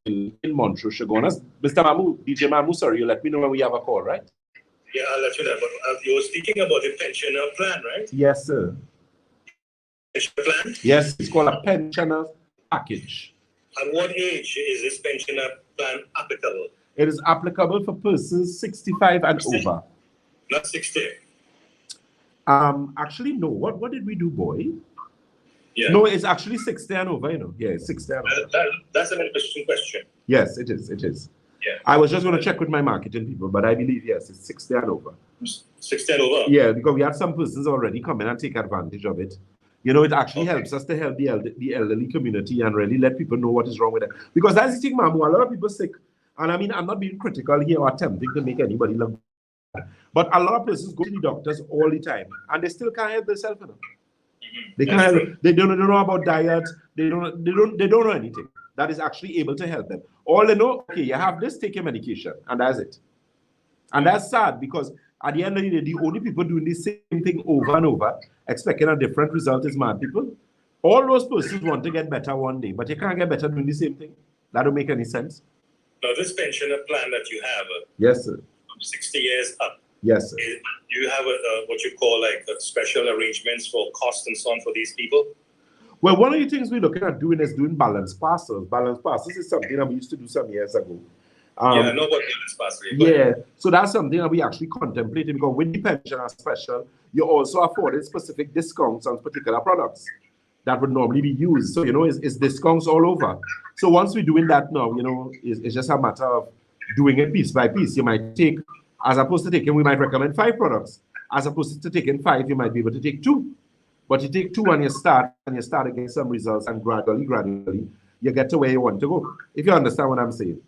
in Montreux, Shogunas. Mr. Mamu, DJ Mamu, sorry, you let me know when we have a call, right? Yeah, I'll let you know. But you were speaking about the pensioner plan, right? Yes, sir. Pensioner plan? Yes, it's called a pensioner package. At what age is this pensioner plan applicable? It is applicable for persons 65 and over. Not 60. Actually, no. What did we do, boy? Yeah. No, it's actually 60 and over, you know. Yeah, it's 60 and over. That's an interesting question. Yes, it is. It is. Yeah. I was just going to check with my marketing people, but I believe, yes, it's 60 and over. 60 and over? Yeah, because we had some persons already come in and take advantage of it. You know, it actually helps us to help the elderly community and really let people know what is wrong with them. Because that's the thing, Mamu, a lot of people sick. And I mean, I'm not being critical here or attempting to make anybody look bad. But a lot of persons go to the doctors all the time and they still can't help themselves. You know? They can't help, they don't know about diet, they don't know anything that is actually able to help them. All they know, okay, you have this, take your medication, and that's it. And that's sad because at the end of the day, the only people doing the same thing over and over, expecting a different result is mad people. All those persons want to get better one day, but you can't get better doing the same thing. That don't make any sense. Now, this pensioner plan that you have, yes, sir. 60 years up. Yes, sir. Do you have what you call like special arrangements for cost and so on for these people? Well, one of the things we're looking at doing is doing balance parcels. Balance parcels is something that we used to do some years ago. Yeah, I know about balance parcels. Yeah, so that's something that we actually contemplating because with the pensioner special, you're also afforded specific discounts on particular products that would normally be used. So, you know, it's discounts all over. So once we're doing that now, you know, it's just a matter of doing it piece by piece. You might take, as opposed to taking, we might recommend 5 products. As opposed to taking 5, you might be able to take 2. But you take 2 and you start again some results, and gradually, you get to where you want to go. If you understand what I'm saying.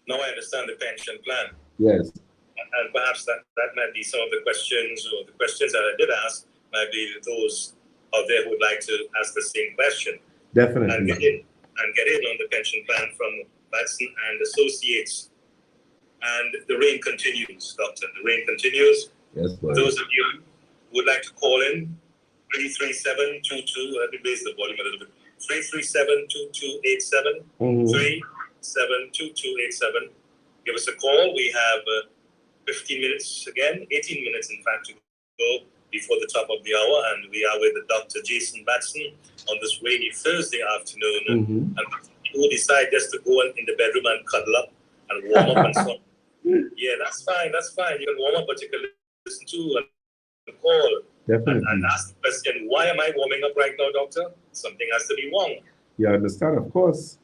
Now I understand the pension plan. Yes. And perhaps that might be some of the questions, or the questions that I did ask might be those out there who would like to ask the same question. Definitely. And get in on the pension plan from Batson and Associates. And the rain continues, Doctor. The rain continues. Yes, boy. Those of you who would like to call in, 337-22, let me raise the volume a little bit. 337-2287, 337-2287. Give us a call. We have 15 minutes again, 18 minutes in fact to go before the top of the hour, and we are with the Dr. Jason Batson on this rainy Thursday afternoon. And people who decide just to go in the bedroom and cuddle up and warm up and so on. Yeah, that's fine. You can warm up, but you can listen to and call. Definitely. And ask the question, why am I warming up right now, doctor? Something has to be wrong. You understand, of course.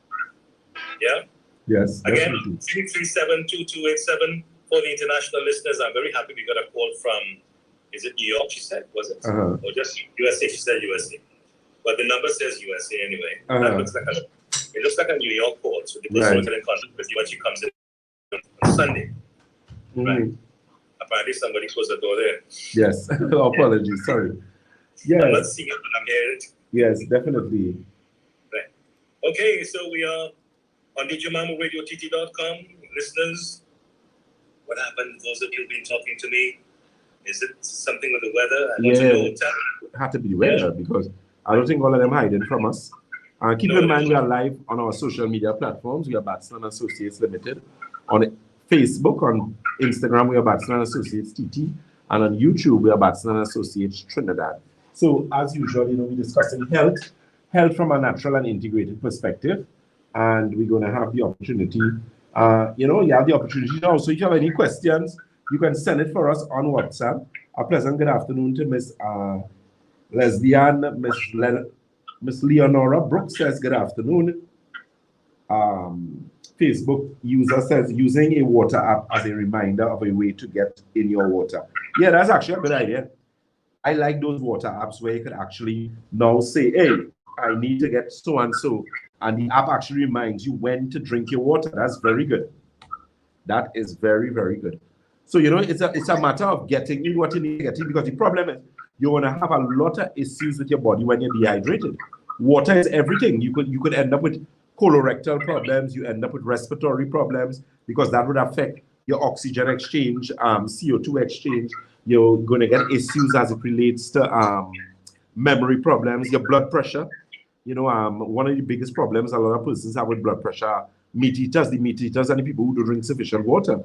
Yeah? Yes. Again, 337-2287 for the international listeners. I'm very happy we got a call from, is it New York, she said? Was it? Or just USA? She said USA. But the number says USA anyway. That looks like it looks like a New York call. So the person will get in contact with you when she comes in on Sunday. Right. Apparently somebody closed the door there. Yes. Apologies. Sorry. Yes. Let's see it when I'm hearing it. Yes, definitely. Right. Okay, so we are on DJMamuRadioTT.com. Listeners, what happened? Those of you who've been talking to me, is it something with the weather? I want to know. It had to be the weather because I don't think all of them hiding from us. Keep in mind, we are live on our social media platforms. We are Batson and Associates Limited. On Facebook, on Instagram, we are Batson and Associates TT. And on YouTube, we are Batson and Associates Trinidad. So, as usual, you know, we're discussing health from a natural and integrated perspective. And we're going to have the opportunity, you have the opportunity now. So, if you have any questions, you can send it for us on WhatsApp. A pleasant good afternoon to Miss Lesbian, Miss Leonora Brooks says good afternoon. Facebook user says using a water app as a reminder of a way to get in your water. Yeah, that's actually a good idea. I like those water apps where you can actually now say, hey, I need to get so and so. And the app actually reminds you when to drink your water. That's very good. That is very, very good. So, you know, it's a matter of getting in what you need to get in, because the problem is you're going to have a lot of issues with your body when you're dehydrated. Water is everything. You could end up with colorectal problems. You end up with respiratory problems because that would affect your oxygen exchange, CO2 exchange. You're going to get issues as it relates to memory problems, your blood pressure. You know, one of the biggest problems a lot of persons have with blood pressure are meat eaters and the people who don't drink sufficient water.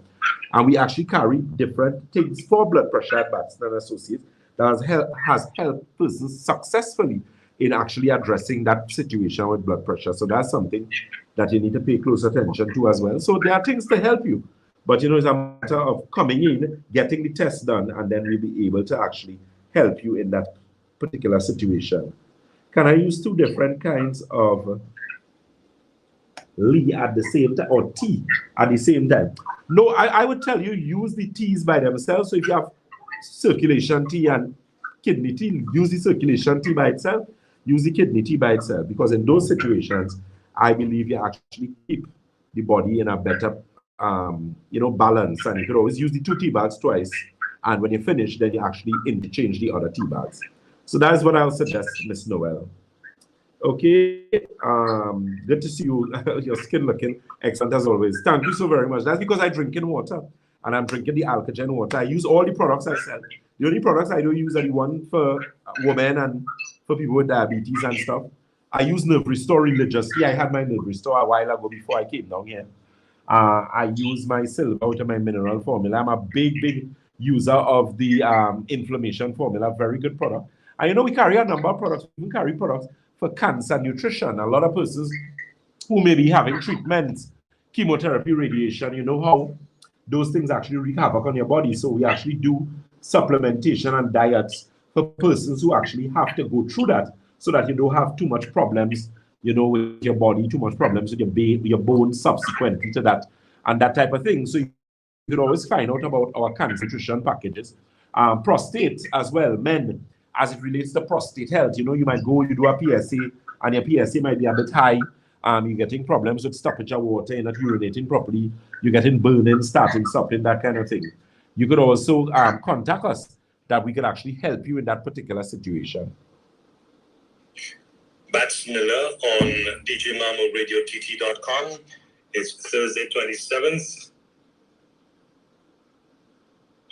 And we actually carry different things for blood pressure at Batson and Associates that has helped persons successfully in actually addressing that situation with blood pressure. So that's something that you need to pay close attention to as well. So there are things to help you. But, you know, it's a matter of coming in, getting the test done, and then we'll be able to actually help you in that particular situation? Can I use 2 different kinds of Lee at the same time, or tea at the same time? No, I would tell you, use the teas by themselves. So if you have circulation tea and kidney tea, use the circulation tea by itself, use the kidney tea by itself, because in those situations, I believe you actually keep the body in a better balance. And you could always use the 2 tea bags twice, and when you finish, then you actually interchange the other tea bags. So that is what I'll suggest, Miss Noel. Okay, good to see you. Your skin looking excellent as always. Thank you so very much. That's because I drink in water, and I'm drinking the Alkagen water. I use all the products I sell. The only products I don't use are the one for women and for people with diabetes and stuff. I use Nerve Restore religiously. I had my Nerve Restore a while ago before I came down here. I use my silver out of my mineral formula. I'm a big user of the inflammation formula. Very good product. And we carry a number of products. We carry products for cancer nutrition. A lot of persons who may be having treatments, chemotherapy, radiation, you know how those things actually wreak havoc on your body. So we actually do supplementation and diets for persons who actually have to go through that, so that you don't have too much problems, with your body, too much problems with your bones subsequently to that, and that type of thing. So you can always find out about our cancer nutrition packages. Prostate as well, men, as it relates to prostate health, you might go, you do a PSA, and your PSA might be a bit high. You're getting problems with stoppage of water, you're not urinating properly, you're getting burning, starting, stopping, that kind of thing. You could also contact us, that we could actually help you in that particular situation. Batson Miller on djmarmoradiott.com. It's Thursday, 27th.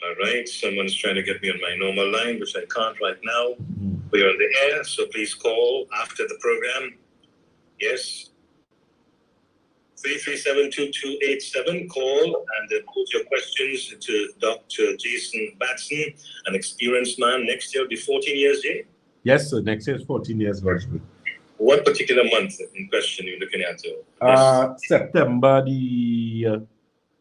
All right, someone's trying to get me on my normal line, which I can't right now. We're on the air, so please call after the program. Yes. 337-2287, call and then put your questions to Dr. Jason Batson, an experienced man. Next year will be 14 years, Jay? Yes, sir. Next year is 14 years, virtually. What particular month in question are you looking at? September the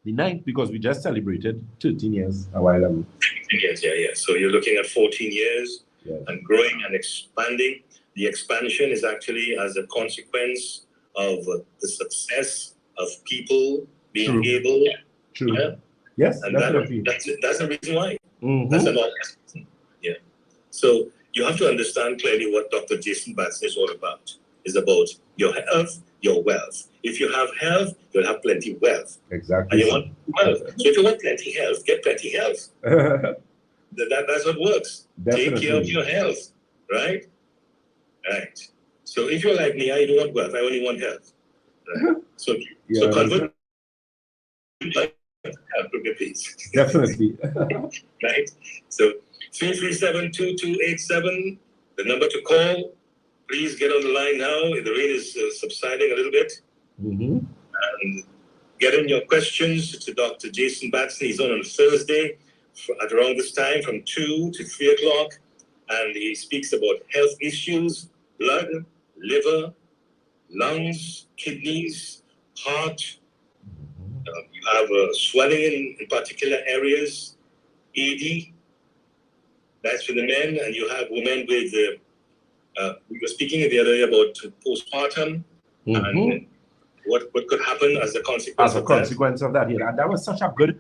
9th, because we just celebrated 13 years a while ago. 13 years, yeah. So you're looking at 14 years, yes, and growing and expanding. The expansion is actually as a consequence of the success of people being able. True. Yeah? Yes, and definitely. That's the reason why. Mm-hmm. That's an obvious reason. Yeah. So you have to understand clearly what Dr. Jason Batson is all about. It's about your health, your wealth. If you have health, you'll have plenty of wealth. Exactly. And you want wealth. So if you want plenty health, get plenty health. That's what works. Definitely. Take care of your health, right? Right. So if you're like me, I don't want wealth. I only want health. Right? So convert health, please. Definitely. Right. So 337-2287, the number to call. Please get on the line now. The rain is subsiding a little bit. Mm-hmm. And get in your questions to Dr. Jason Batson. He's on Thursday at around this time from 2 to 3 o'clock. And he speaks about health issues, blood, liver, lungs, kidneys, heart. You have swelling in particular areas, ED. That's for the men. And you have women with, we were speaking the other day about postpartum, and what could happen as a consequence of that. Yeah, and that was such a good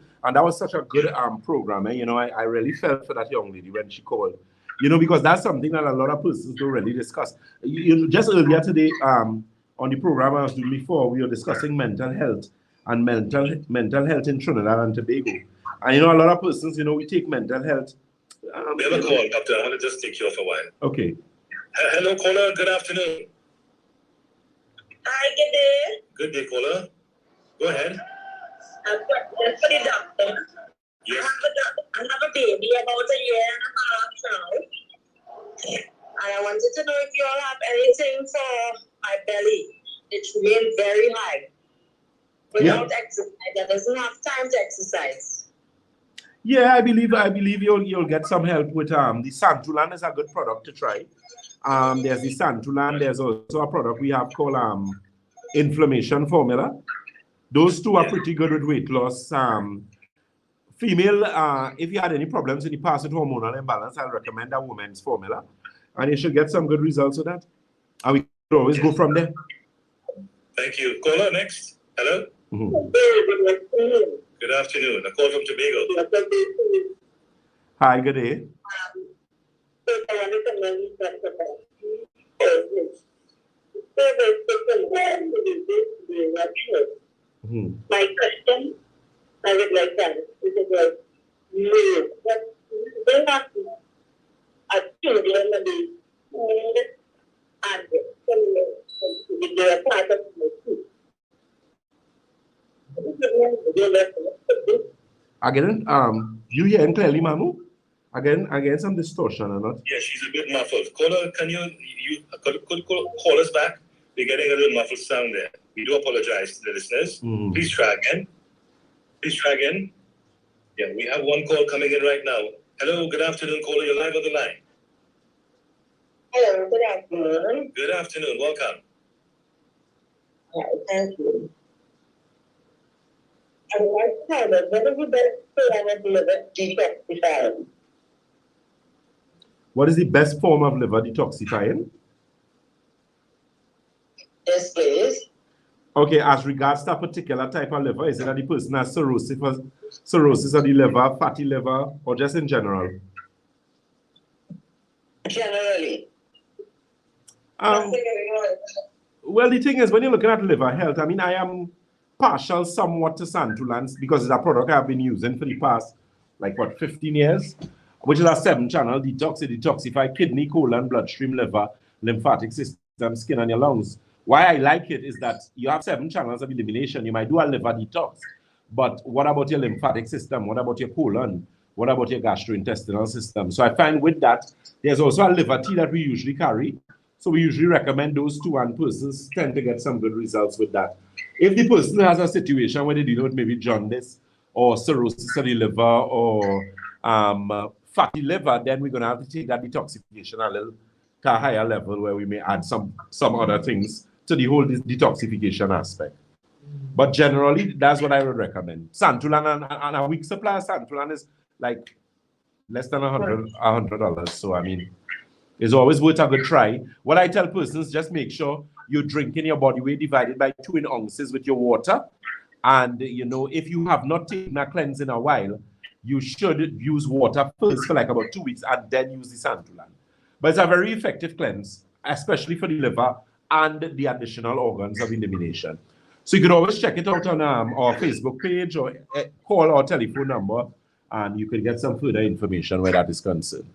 program. I really felt for that young lady when she called. Because that's something that a lot of persons don't really discuss. Just earlier today, on the program I was doing before, we were discussing mental health and mental health in Trinidad and Tobago. And a lot of persons, we take mental health. We have a call, doctor. I want to just take you off a while. Okay. Hello, caller. Good afternoon. Hi, good day. Good day, caller. Go ahead. For the doctor. Yes. I have a baby about a year and a half now. And I wanted to know if you all have anything for my belly. It's remained very high. Without exercise, I doesn't have time to exercise. Yeah, I believe you'll get some help with the Santulan is a good product to try. There's the Santulan. There's also a product we have called inflammation formula. Those two are pretty good with weight loss. Female, if you had any problems in the past with hormonal imbalance, I'll recommend a woman's formula. And you should get some good results with that. And we could always go from there. Thank you. Caller next. Hello? Mm-hmm. Good afternoon. A call from Tobago. Hi, good day. Mm-hmm. My question, I would like to ask, is about you. They have a children and they are part of my school. Again, you hearing clearly, Mamu? Again, some distortion or not? Yeah, she's a bit muffled. Caller, can you could call us back? We're getting a little muffled sound there. We do apologize to the listeners. Mm-hmm. Please try again. Yeah, we have one call coming in right now. Hello, good afternoon, caller. You're live on the line. Hello, good afternoon. Good afternoon. Welcome. Thank you. I would like to know what is the best form of liver detoxifying? What is the best form of liver detoxifying? Yes, please. Okay, as regards to a particular type of liver, is it that the person has cirrhosis of the liver, fatty liver, or just in general? Generally. Well, the thing is, when you're looking at liver health, I mean, I am partial somewhat to Santulan because it's a product I've been using for the past, 15 years, which is a 7-channel detox. It detoxifies kidney, colon, bloodstream, liver, lymphatic system, skin, and your lungs. Why I like it is that you have 7 channels of elimination. You might do a liver detox, but what about your lymphatic system? What about your colon? What about your gastrointestinal system? So I find with that, there's also a liver tea that we usually carry. So we usually recommend those two, and persons tend to get some good results with that. If the person has a situation where they deal with maybe jaundice or cirrhosis of the liver or fatty liver, then we're going to have to take that detoxification a little to a higher level where we may add some other things to the whole detoxification aspect. But generally, that's what I would recommend. Santulan and a week supply of Santulan is like less than $100. So, I mean, it's always worth a good try. What I tell persons, just make sure you're drinking your body weight divided by 2 in ounces with your water. And, if you have not taken a cleanse in a while, you should use water first for about 2 weeks and then use the Santulan. But it's a very effective cleanse, especially for the liver and the additional organs of elimination. So you could always check it out on our Facebook page or call our telephone number, and you can get some further information where that is concerned.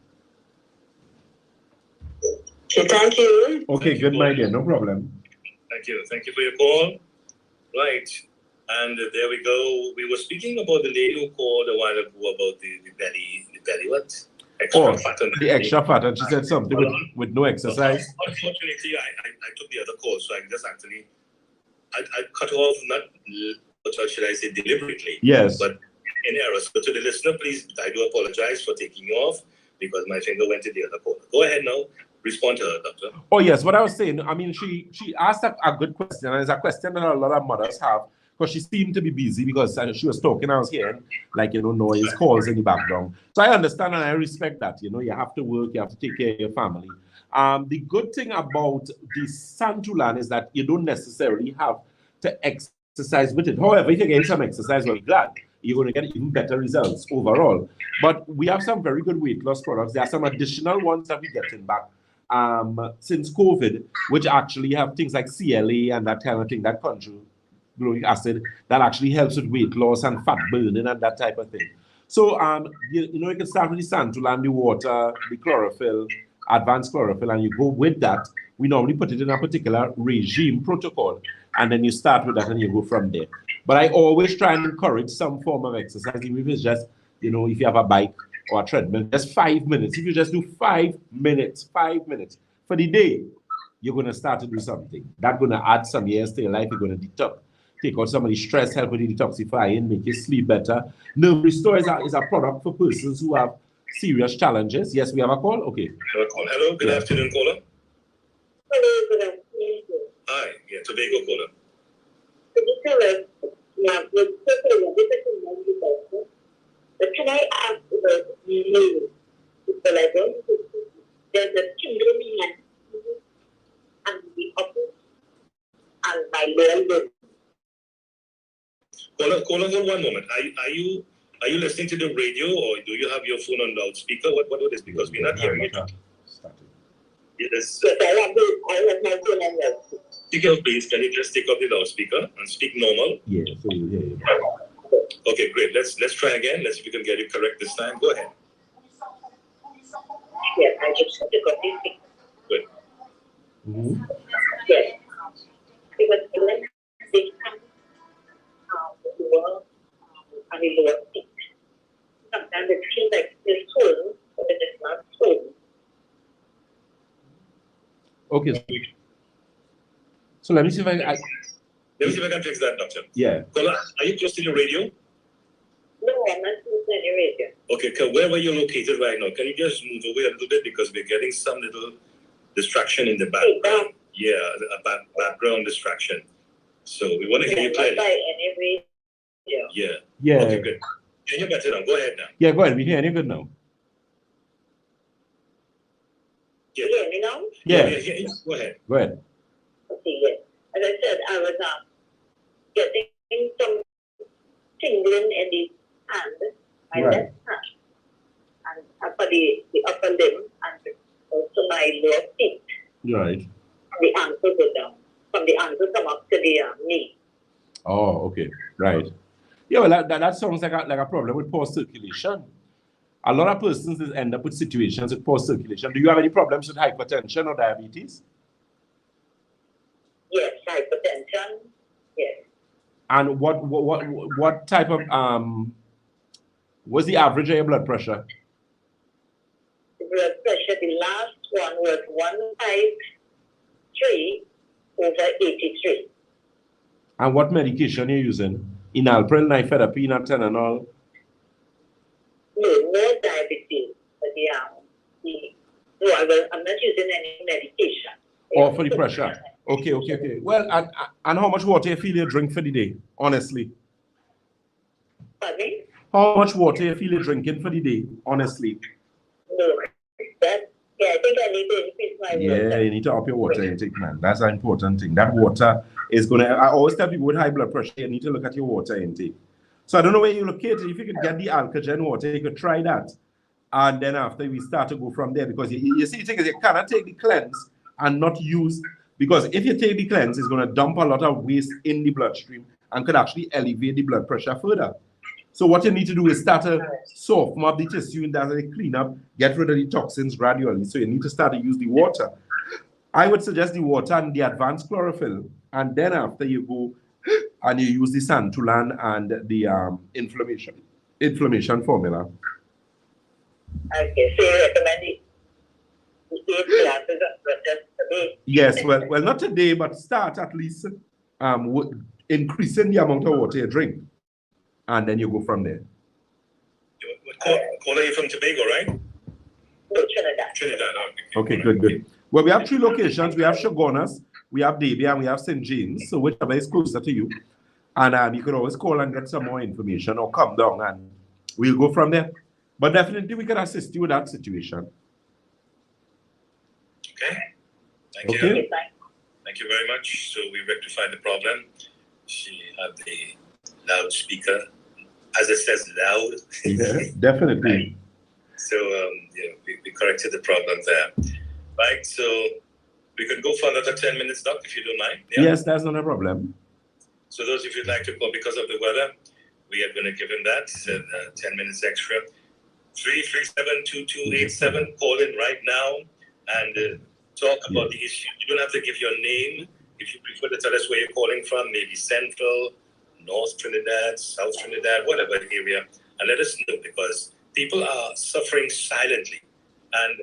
Okay, thank you. Okay, good, my dear, no problem. Thank you. Thank you for your call. Right. And there we go. We were speaking about the lady who called a while ago about the belly what? Extra fat. The extra fat, and she said something with no exercise. Unfortunately, I took the other call, so I just actually I cut off, not what should I say, deliberately. Yes. But in error. So to the listener, please, I do apologize for taking you off because my finger went to the other call. Go ahead now. Respond to her, doctor. Oh, yes. What I was saying, I mean, she asked a good question, and it's a question that a lot of mothers have because she seemed to be busy because she was talking, I was hearing, noise, calls in the background. So I understand and I respect that. You have to work, you have to take care of your family. The good thing about the Santulan is that you don't necessarily have to exercise with it. However, if you get some exercise, well, glad you're going to get even better results overall. But we have some very good weight loss products. There are some additional ones that we're getting back since COVID, which actually have things like CLA and that kind of thing, that conjugated acid that actually helps with weight loss and fat burning and that type of thing. So, you can start with the Santulan, the water, the chlorophyll, advanced chlorophyll, and you go with that. We normally put it in a particular regime protocol, and then you start with that and you go from there. But I always try and encourage some form of exercise, even if it's just, if you have a bike or a treadmill, just 5 minutes. If you just do 5 minutes for the day, you're going to start to do something. That's going to add some years to your life. You're going to take out some of the stress, help with the detoxifying, make you sleep better. Nerve Restore is a product for persons who have serious challenges. Yes, we have a call? Okay. Hello, good afternoon, caller. Hello, good afternoon. Hi, Tobago caller. Could you tell us, but can I ask about the name? Because I don't there's a tingling and the upper and my lower lip. Hold on one moment. Are you listening to the radio or do you have your phone on loudspeaker? What is? Because we're not hearing it. Yes. Yes, I have my phone on loudspeaker. Speaker, please, can you just take off the loudspeaker and speak normal? Yeah, so you hear you. Okay, great. Let's try again. Let's see if we can get it correct this time. Go ahead. Yes, I just took off the speaker. Good. Mm-hmm. Yes. Because when they come the lower and the lower peak, sometimes it feels like it's swollen, but it is not swollen. Okay. So let me see if I Let me see if I can fix that, doctor. yeah. Kola, are you close to the radio? No, I'm not close to any radio. Okay, where were you located right now? Can you just move away a little bit because we're getting some little distraction in the background. Yeah, a background distraction. So we want to hear you clearly. Not by any radio. Yeah. Yeah. Okay, good. Can you better now? Go ahead now. Yeah, go ahead. We hear you good now. Yeah. You hear me now? Yeah. Go ahead. Go ahead. Okay, yes. As I said, I was getting some tingling in the hand, my Right. left hand, and for the upper limb, and also my lower feet. Right. From the ankle go down, from the ankle come up to the knee. Oh, okay. Right. Yeah, well, that sounds like a problem with poor circulation. A lot of persons end up with situations with poor circulation. Do you have any problems with hypertension or diabetes? Yes, hypertension. Yes. And what type of what's the average of your blood pressure? The blood pressure, the last one was 153 over 83. And what medication are you using? Enalpril, nifedipine, and Telenol? No diabetes. But I'm not using any medication. Or for the pressure? Okay. Well, and how much water you feel you drink for the day, honestly? Pardon me? How much water you feel you're drinking for the day, honestly? No. I think I need to increase my water. Yeah, you need to up your water intake, man. That's an important thing. That water is going to... I always tell people with high blood pressure, you need to look at your water intake. So I don't know where you're located. If you could get the Alkagen water, you could try that. And then after, we start to go from there. Because you see, the thing is, you cannot take the cleanse and not use... Because if you take the cleanse, it's going to dump a lot of waste in the bloodstream and could actually elevate the blood pressure further. So what you need to do is start to soften up the tissue and that's clean up, get rid of the toxins gradually. So you need to start to use the water. I would suggest the water and the advanced chlorophyll. And then after you go and you use the Santulan and the inflammation formula. Okay, so you recommend the 8 glasses of water per day? Yes, well, not today, but start at least increasing the amount of water you drink. And then you go from there. Caller, you from Tobago, right? No, Trinidad. Trinidad. Okay, good. Well, we have 3 locations. We have Chaguanas, we have Davia, and we have St. James. So whichever is closer to you. And you can always call and get some more information or come down and we'll go from there. But definitely we can assist you with that situation. Okay. Thank Okay. you. Thank you very much. So we rectified the problem. She had the loudspeaker. As it says, loud. Yeah, definitely. So, we corrected the problem there. Right, so we could go for another 10 minutes, Doc, if you don't mind. Yeah? Yes, that's not a problem. So those of you who'd like to call because of the weather, we are going to give him that, 10 minutes extra. 337-2287, call in right now and talk about the issue. You don't have to give your name. If you prefer to tell us where you're calling from, maybe Central, North Trinidad, South Trinidad, whatever area, and let us know because people are suffering silently. And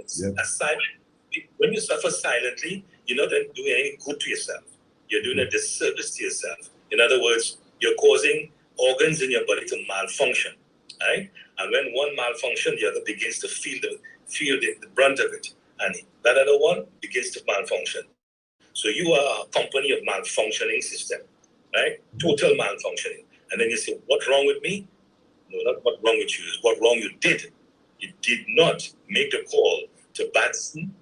when you suffer silently, you're not doing any good to yourself. You're doing a disservice to yourself. In other words, you're causing organs in your body to malfunction, right? And when one malfunctions, the other begins to feel the brunt of it. And that other one begins to malfunction. So you are a company of malfunctioning system, right? Total malfunctioning. And then you say, what's wrong with me? No, not what's wrong with you. It's what wrong you did. You did not make the call Batson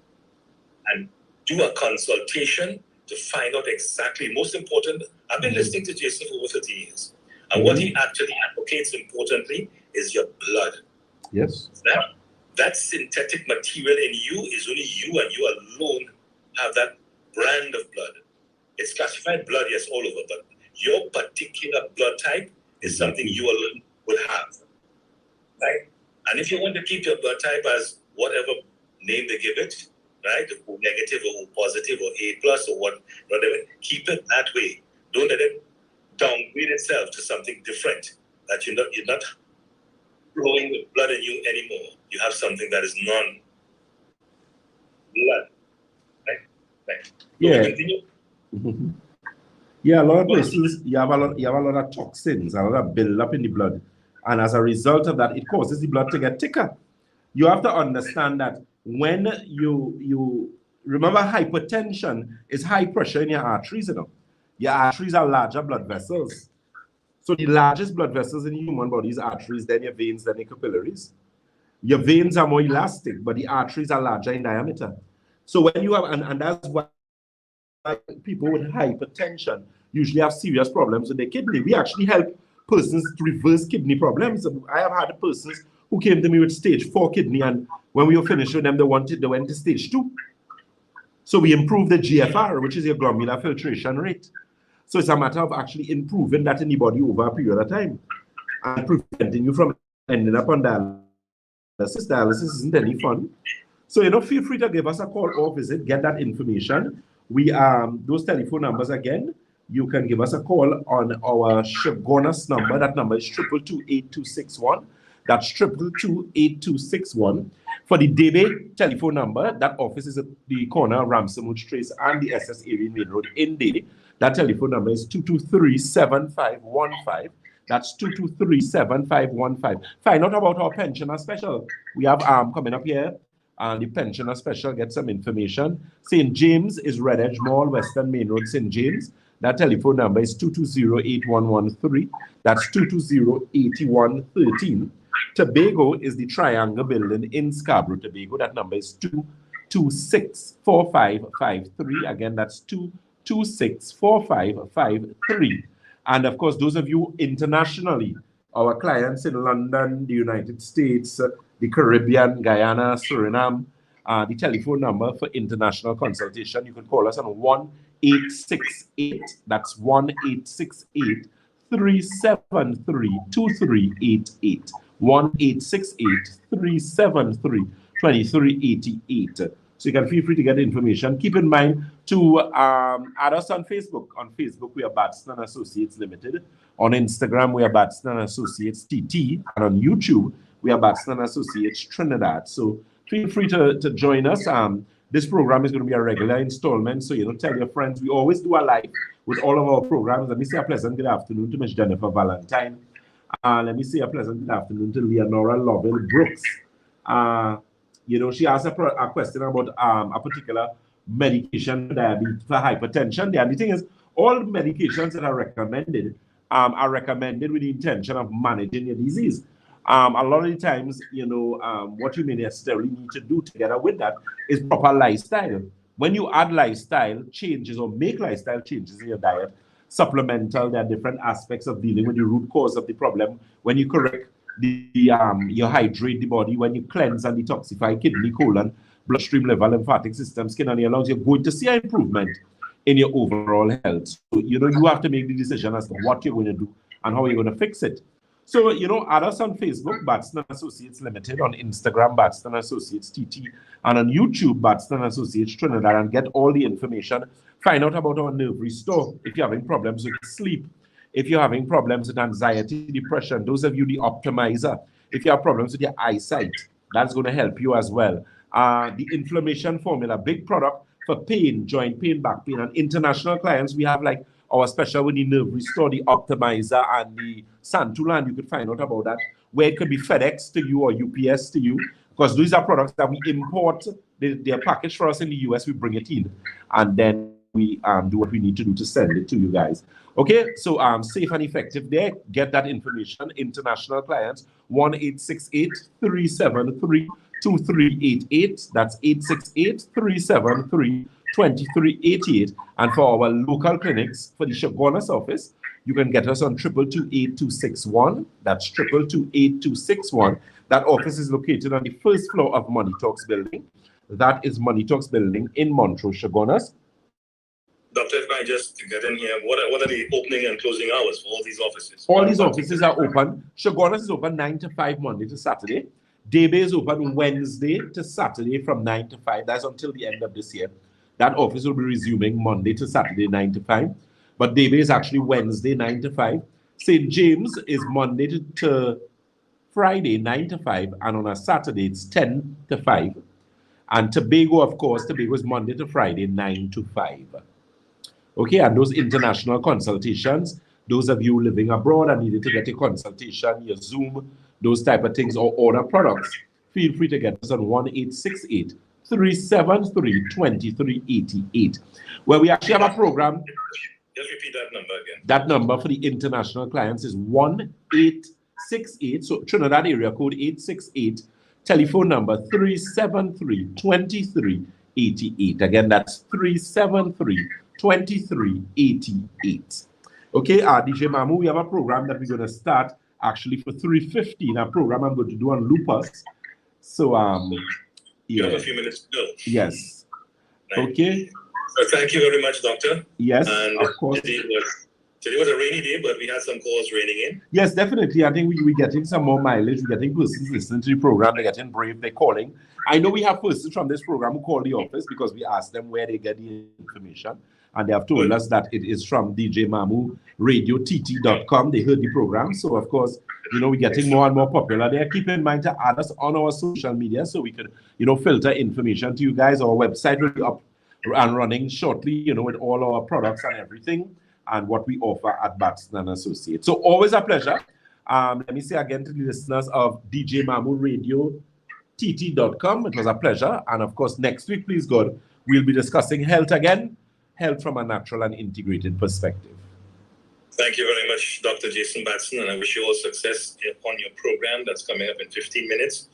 and do a consultation to find out exactly. Most important, I've been listening to Jason for over 30 years. And what he actually advocates, importantly, is your blood. Yes. That synthetic material in you is only you and you alone have that brand of blood. It's classified blood, yes, all over, but your particular blood type is something you alone will have. Right? And if you want to keep your blood type as whatever name they give it, right? O negative or O positive or A plus or whatever, keep it that way. Don't let it downgrade itself to something different, that you're not flowing with blood in you anymore. You have something that is non-blood. Right? Yeah. Continue? Yeah, a lot of persons, you have a lot of toxins, a lot of build up in the blood. And as a result of that, it causes the blood to get thicker. You have to understand that when you remember, hypertension is high pressure in your arteries, you know. Your arteries are larger blood vessels. So the largest blood vessels in the human body is arteries, then your veins, then your capillaries. Your veins are more elastic, but the arteries are larger in diameter. So when you have, and that's why people with hypertension usually have serious problems with their kidney. We actually help persons to reverse kidney problems. I have had persons who came to me with stage 4 kidney, and when we were finished with them, they went to stage 2. So we improved the GFR, which is your glomerular filtration rate. So it's a matter of actually improving that in the body over a period of time and preventing you from ending up on dialysis. Dialysis isn't any fun. So, feel free to give us a call or visit, get that information. We those telephone numbers again, you can give us a call on our Shigonus number. That number is 222-8261. That's 222-8261. For the Debe telephone number, that office is at the corner of Ramsamouch Trace and the SS area Main Road in Debe. That telephone number is 223-7515. That's 223-7515. Find out about our pensioner special. We have coming up here, and the pensioner special, get some information. St. James is Red Edge Mall, Western Main Road, St. James. That telephone number is 220-8113. That's 220-8113. Tobago is the Triangle Building in Scarborough, Tobago. That number is 226-4553. Again, that's 226-4553. And of course, those of you internationally, our clients in London, the United States, the Caribbean, Guyana, Suriname, the telephone number for international consultation, you can call us on 1-868. That's 1-868-373-2388. 1-868-373-2388. So you can feel free to get the information. Keep in mind to add us on Facebook. On Facebook, we are Batson & Associates Limited. On Instagram, we are Batson & Associates TT. And on YouTube, we are Batson & Associates Trinidad. So feel free to join us. This program is going to be a regular installment. So, tell your friends. We always do a live with all of our programs. Let me say a pleasant good afternoon to Ms. Jennifer Valentine. Let me say a pleasant good afternoon to Leonora Lovell Brooks. She asked a question about a particular medication for diabetes, for hypertension. The only thing is, all medications that are recommended with the intention of managing your disease. A lot of the times, what you may necessarily need to do together with that is proper lifestyle. When you add lifestyle changes or make lifestyle changes in your diet, supplemental, there are different aspects of dealing with the root cause of the problem. When you correct you hydrate the body, when you cleanse and detoxify kidney, colon, bloodstream, liver, lymphatic system, skin and hair lungs, you're going to see an improvement in your overall health. So, you have to make the decision as to what you're going to do and how you're going to fix it. So, add us on Facebook, Batson & Associates Limited, on Instagram, Batson & Associates TT, and on YouTube, Batson & Associates Trinidad, and get all the information. Find out about our nerve restore if you're having problems with sleep. If you're having problems with anxiety, depression, those of you, the optimizer, if you have problems with your eyesight, that's going to help you as well. The inflammation formula, big product for pain, joint pain, back pain, and international clients. We have like our special with the nerve restore, the optimizer, and the Santula, and you could find out about that, where it could be FedEx to you or UPS to you, because these are products that we import. They're packaged for us in the US, we bring it in, and then we do what we need to do to send it to you guys. Okay, so safe and effective there. Get that information. International clients, 1-868-373-2388. 2388. That's 868-373-2388. And for our local clinics, for the Chaguanas office, you can get us on 222-8261. That's 222-8261. That office is located on the first floor of Money Talks building. That is Money Talks building in Montrose, Chaguanas. Doctor, if I just get in here, what are the opening and closing hours for all these offices? All these offices are open. Chaguanas is open 9 to 5 Monday to Saturday. Daybay is open Wednesday to Saturday from 9 to 5. That's until the end of this year. That office will be resuming Monday to Saturday, 9 to 5. But Daybay is actually Wednesday, 9 to 5. St. James is Monday to Friday, 9 to 5. And on a Saturday, it's 10 to 5. And Tobago, of course, Tobago is Monday to Friday, 9 to 5. Okay, and those international consultations, those of you living abroad and needed to get a consultation, your Zoom, those type of things, or order products, feel free to get us on 1-868-373-2388. Where we actually have a program. Just repeat that number again. That number for the international clients is 1-868, so Trinidad area code 868, telephone number 373-2388. Again, that's 373-2388. Okay, DJ Mamu, we have a program that we're going to start actually for 3:15, a program I'm going to do on lupus. So, You have a few minutes to go. Yes. Right. Okay. So thank you very much, Doctor. Yes, and of course. Today was a rainy day, but we had some calls raining in. Yes, definitely. I think we're getting some more mileage. We're getting persons listening to the program. They're getting brave. They're calling. I know we have persons from this program who call the office because we asked them where they get the information. And they have told us that it is from DJ Mamu Radio TT.com. They heard the program. So, of course, we're getting more and more popular there. Keep in mind to add us on our social media so we could, filter information to you guys. Our website will be up and running shortly, with all our products and everything and what we offer at Batson & Associates. So, always a pleasure. Let me say again to the listeners of DJ Mamu Radio TT.com. It was a pleasure. And, of course, next week, please God, we'll be discussing health again. Health from a natural and integrated perspective. Thank you very much, Dr. Jason Batson, and I wish you all success on your program that's coming up in 15 minutes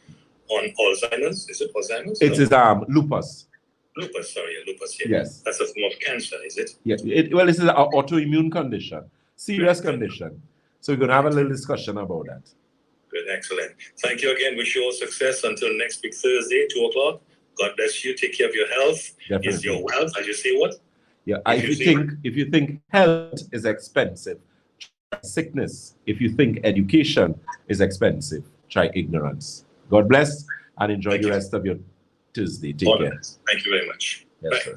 on Alzheimer's. Is it Alzheimer's? It is lupus. Lupus, yeah. Yes. That's a form of cancer, is it? Yes. Well, this is an autoimmune condition, serious condition. So we're going to have a little discussion about that. Good, excellent. Thank you again. Wish you all success until next week, Thursday, 2 o'clock. God bless you. Take care of your health. Definitely. Is your wealth, as you say what? Yeah, if you think health is expensive, try sickness. If you think education is expensive, try ignorance. God bless and enjoy the rest of your Tuesday. Take care. Thank you very much. Yes, sir.